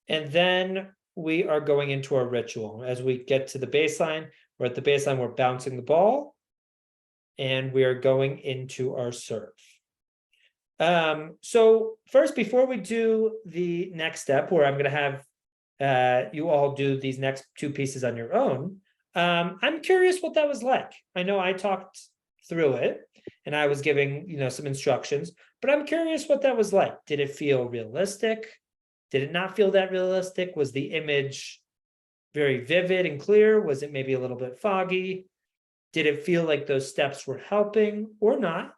And then we are going into our ritual. As we get to the baseline, we're at the baseline, we're bouncing the ball, and we are going into our serve. So first, before we do the next step, where I'm going to have you all do these next 2 pieces on your own, I'm curious what that was like. I know I talked through it and I was giving, some instructions, but I'm curious what that was like. Did it feel realistic? Did it not feel that realistic? Was the image very vivid and clear? Was it maybe a little bit foggy? Did it feel like those steps were helping or not?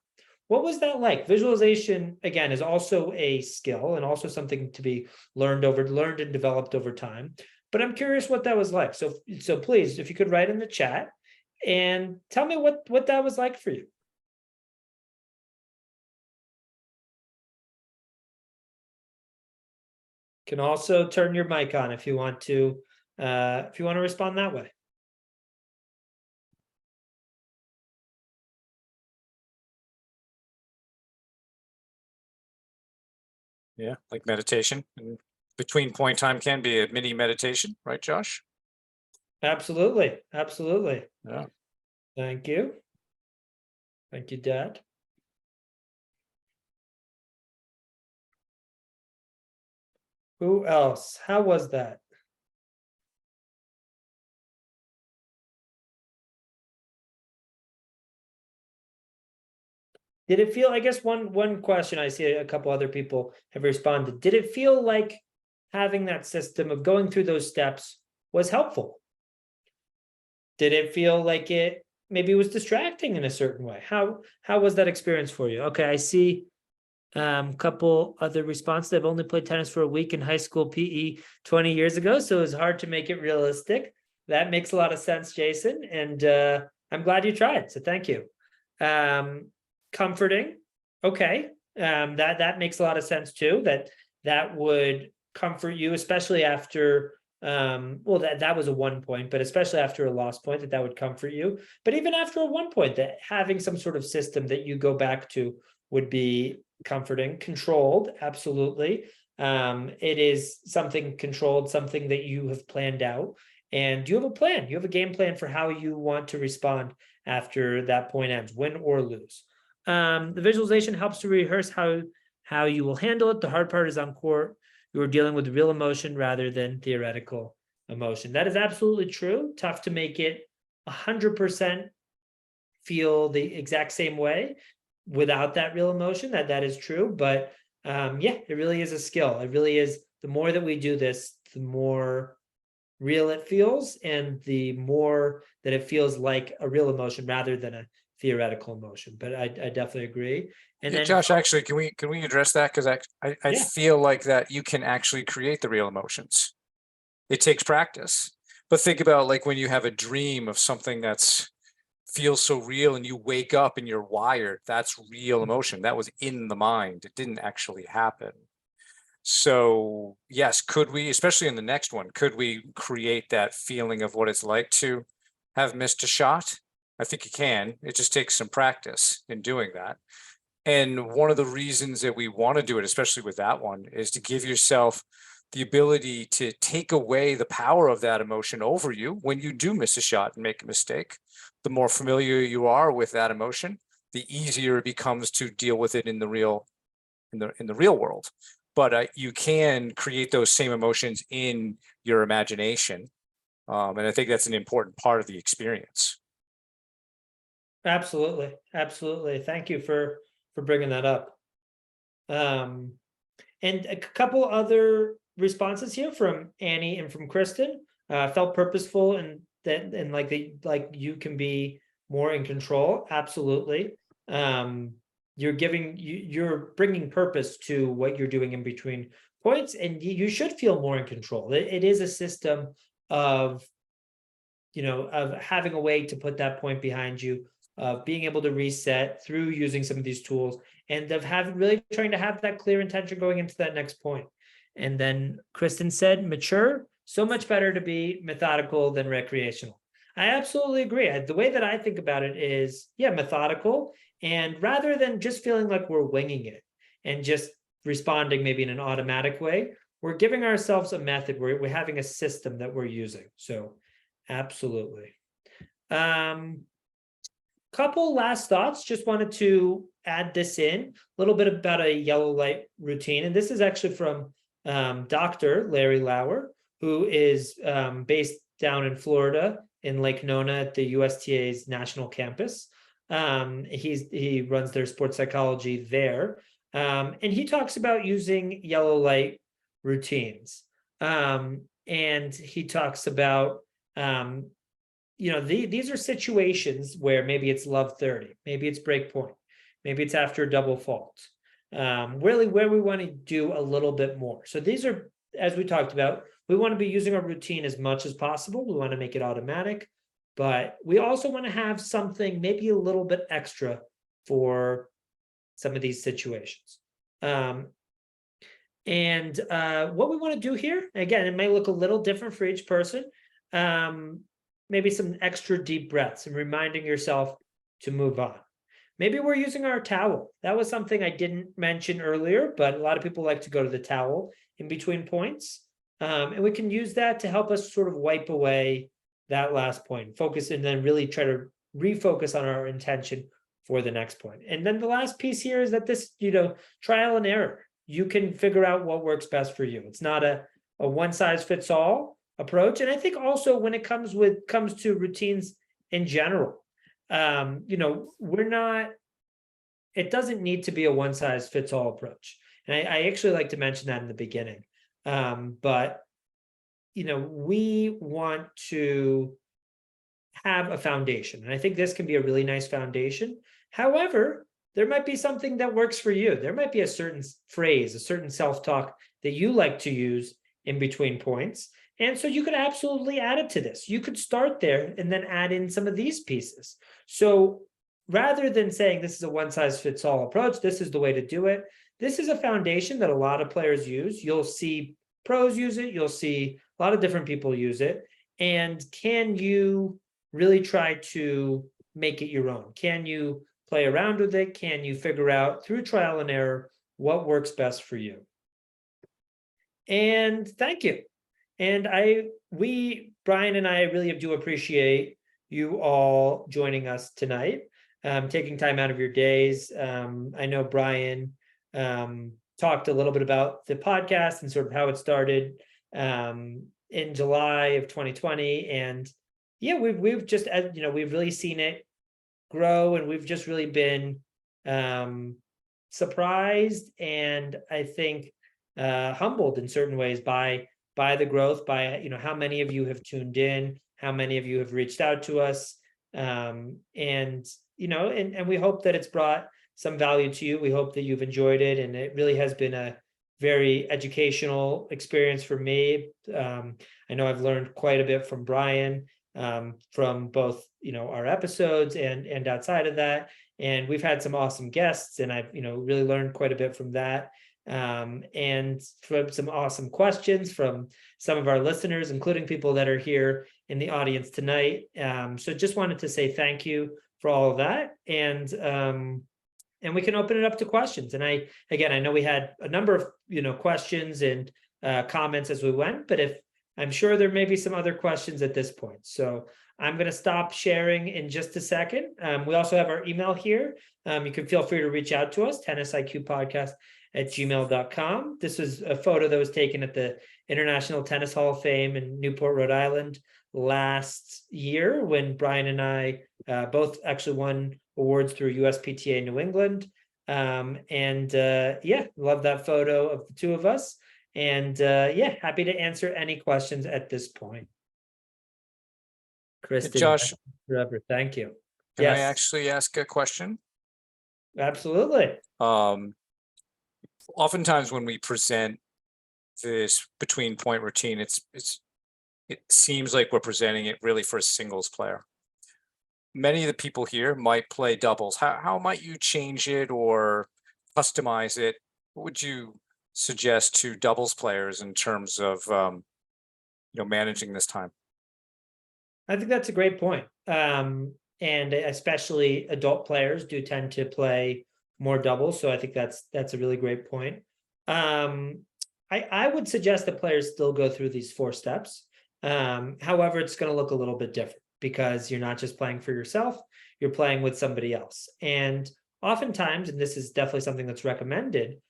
What was that like? Visualization, again, is also a skill and also something to be learned and developed over time. But I'm curious what that was like. So please, if you could write in the chat and tell me what that was like for you. You can also turn your mic on if you want to respond that way. Yeah, like meditation. And between point time can be a mini meditation, right, Josh? Absolutely. Yeah. Thank you. Thank you, Dad. Who else? How was that? Did it feel, I guess one question, I see a couple other people have responded. Did it feel like having that system of going through those steps was helpful? Did it feel like it maybe was distracting in a certain way? How was that experience for you? Okay, I see a couple other responses. I've only played tennis for a week in high school PE 20 years ago, so it's hard to make it realistic. That makes a lot of sense, Jason, and I'm glad you tried, so thank you. Comforting, okay, that makes a lot of sense too, that would comfort you, especially after Well, that was a 1 point, but especially after a loss point, that would comfort you. But even after a 1 point, that having some sort of system that you go back to would be comforting. Controlled, absolutely. It is something controlled, something that you have planned out, and you have a plan. You have a game plan for how you want to respond after that point ends, win or lose. The visualization helps to rehearse how you will handle it. The hard part is on court. You are dealing with real emotion rather than theoretical emotion. That is absolutely true. Tough to make it 100% feel the exact same way without that real emotion. That is true. But yeah, it really is a skill. It really is. The more that we do this, the more real it feels, and the more that it feels like a real emotion rather than a theoretical emotion. But I definitely agree. And Yeah, then Josh, actually, can we address that? Because I Yeah. feel like that you can actually create the real emotions. It takes practice. But think about like when you have a dream of something that's feels so real and you wake up and you're wired, that's real emotion. That was in the mind. It didn't actually happen. So yes, could we, especially in the next one, could we create that feeling of what it's like to have missed a shot? I think you can. It just takes some practice in doing that. And one of the reasons that we want to do it, especially with that one, is to give yourself the ability to take away the power of that emotion over you when you do miss a shot and make a mistake. The more familiar you are with that emotion, the easier it becomes to deal with it in the real world. But you can create those same emotions in your imagination. And I think that's an important part of the experience. absolutely, absolutely. Thank you for bringing that up. And a couple other responses here from Annie and from Kristen. Felt purposeful and like you can be more in control. Absolutely. You're bringing purpose to what you're doing in between points, and you should feel more in control. It is a system of of having a way to put that point behind you, of being able to reset through using some of these tools, and of really trying to have that clear intention going into that next point. And then Kristen said, mature, so much better to be methodical than recreational. I absolutely agree. The way that I think about it is, yeah, methodical. And rather than just feeling like we're winging it and just responding maybe in an automatic way, we're giving ourselves a method. We're having a system that we're using. So absolutely. Couple last thoughts. Just wanted to add this in a little bit about a yellow light routine. And this is actually from Dr. Larry Lauer, who is based down in Florida in Lake Nona at the USTA's national campus. He runs their sports psychology there. And he talks about using yellow light routines. And he talks about these are situations where maybe it's love 30, maybe it's break point, maybe it's after a double fault, really where we want to do a little bit more. So these are, as we talked about, we want to be using our routine as much as possible. We want to make it automatic, but we also want to have something maybe a little bit extra for some of these situations. What we want to do here, again, it may look a little different for each person. Maybe some extra deep breaths and reminding yourself to move on. Maybe we're using our towel. That was something I didn't mention earlier, but a lot of people like to go to the towel in between points. And we can use that to help us sort of wipe away that last point, focus, and then really try to refocus on our intention for the next point. And then the last piece here is that this, trial and error. You can figure out what works best for you. It's not a one size fits all approach. And I think also when it comes to routines in general, it doesn't need to be a one size fits all approach. And I actually like to mention that in the beginning. But we want to have a foundation. And I think this can be a really nice foundation. However, there might be something that works for you. There might be a certain phrase, a certain self-talk that you like to use in between points. And so you could absolutely add it to this. You could start there and then add in some of these pieces. So rather than saying this is a one size fits all approach, this is the way to do it. This is a foundation that a lot of players use. You'll see pros use it. You'll see A lot of different people use it. And can you really try to make it your own? Can you play around with it? Can you figure out through trial and error what works best for you? And thank you. And Brian and I really do appreciate you all joining us tonight, taking time out of your days. I know Brian talked a little bit about the podcast and sort of how it started in July of 2020. And yeah, we've just, we've really seen it grow, and we've just really been surprised, and I think humbled in certain ways by the growth, by how many of you have tuned in, how many of you have reached out to us, and we hope that it's brought some value to you. We hope that you've enjoyed it, and it really has been a very educational experience for me. I know I've learned quite a bit from Brian, from both our episodes and outside of that, and we've had some awesome guests, and I've really learned quite a bit from that, and from some awesome questions from some of our listeners, including people that are here in the audience tonight. So just wanted to say thank you for all of that, and we can open it up to questions. And I know we had a number of questions and comments as we went, but I'm sure there may be some other questions at this point. So I'm going to stop sharing in just a second. We also have our email here. You can feel free to reach out to us, tennisiqpodcast@gmail.com. This is a photo that was taken at the International Tennis Hall of Fame in Newport, Rhode Island last year, when Brian and I both actually won awards through USPTA New England. Love that photo of the two of us. And happy to answer any questions at this point. Kristen, Josh, forever. Thank you. can I Yes, actually ask a question? absolutely. Oftentimes when we present this between point routine, it seems like we're presenting it really for a singles player. Many of the people here might play doubles. How might you change it or customize it? What would you suggest to doubles players in terms of managing this time? I think that's a great point. And especially adult players do tend to play more doubles. So I think that's a really great point. I would suggest that players still go through these 4 steps. However, it's going to look a little bit different, because you're not just playing for yourself, you're playing with somebody else. And oftentimes, and this is definitely something that's recommended,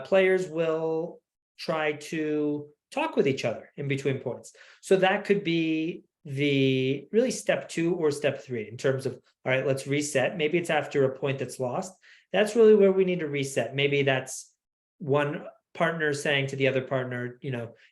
players will try to talk with each other in between points. So that could be the really step 2 or step 3 in terms of, all right, let's reset. Maybe it's after a point that's lost. That's really where we need to reset. Maybe that's one partner saying to the other partner,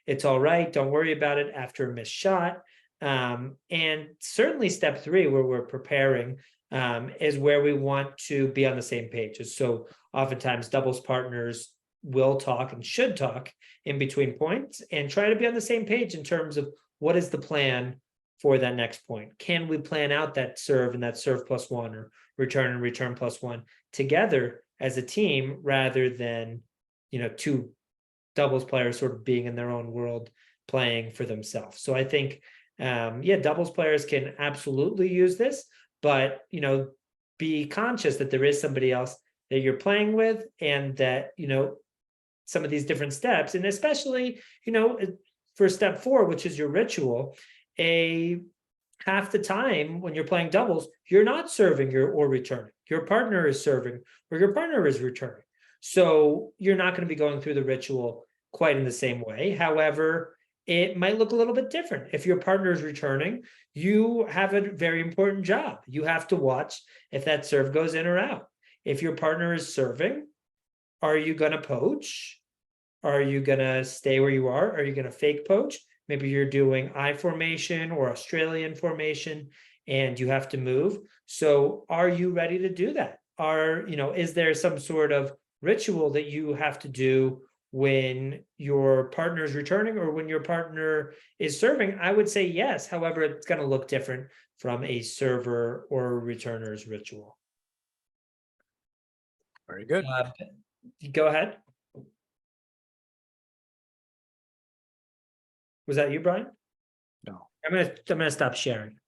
it's all right, don't worry about it after a missed shot. And certainly step 3, where we're preparing, is where we want to be on the same page. So oftentimes doubles partners will talk and should talk in between points and try to be on the same page in terms of what is the plan for that next point. Can we plan out that serve and that serve +1, or return and return +1 together as a team, rather than 2 doubles players sort of being in their own world playing for themselves. So I think doubles players can absolutely use this, but be conscious that there is somebody else that you're playing with, and that some of these different steps, and especially for step 4, which is your ritual, half the time when you're playing doubles, you're not serving or returning. Your partner is serving or your partner is returning. So you're not going to be going through the ritual quite in the same way. However, it might look a little bit different. If your partner is returning, you have a very important job. You have to watch if that serve goes in or out. If your partner is serving, are you going to poach? Are you going to stay where you are? Are you going to fake poach? Maybe you're doing I formation or Australian formation and you have to move. So are you ready to do that? Is there some sort of ritual that you have to do when your partner is returning or when your partner is serving? I would say yes. However, it's going to look different from a server or a returner's ritual. Very good. Go ahead. Was that you, Brian? No. I'm gonna stop sharing.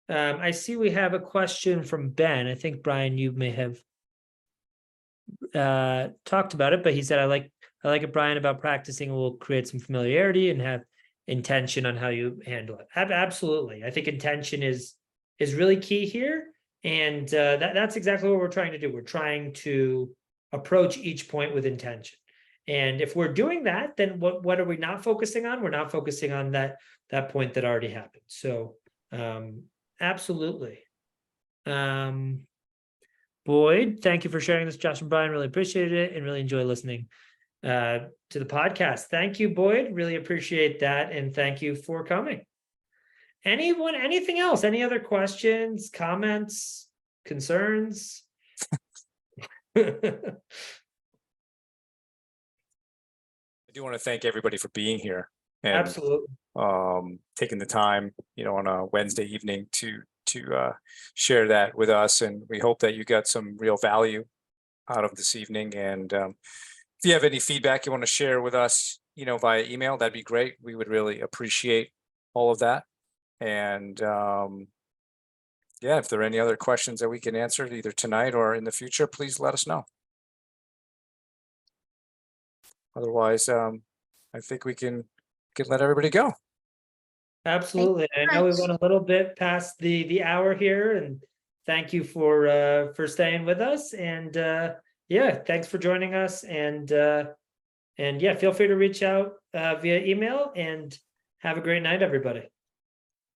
I see we have a question from Ben. I think, Brian, you may have talked about it, but he said, I like it, Brian, about practicing will create some familiarity and have intention on how you handle it. Absolutely. I think intention is really key here. And that's exactly what we're trying to do. We're trying to approach each point with intention. And if we're doing that, then what are we not focusing on? We're not focusing on that point that already happened. So absolutely. Boyd, thank you for sharing this, Josh and Brian. Really appreciated it and really enjoy listening to the podcast. Thank you, Boyd. Really appreciate that. And thank you for coming. Anyone, anything else? Any other questions, comments, concerns? I do want to thank everybody for being here and Absolutely. taking the time, on a Wednesday evening to share that with us. And we hope that you got some real value out of this evening. And if you have any feedback you want to share with us, via email, that'd be great. We would really appreciate all of that. And if there are any other questions that we can answer either tonight or in the future, please let us know. Otherwise, I think we can let everybody go. Absolutely. I know we went a little bit past the hour here, and thank you for staying with us. And thanks for joining us. And feel free to reach out via email, and have a great night, everybody.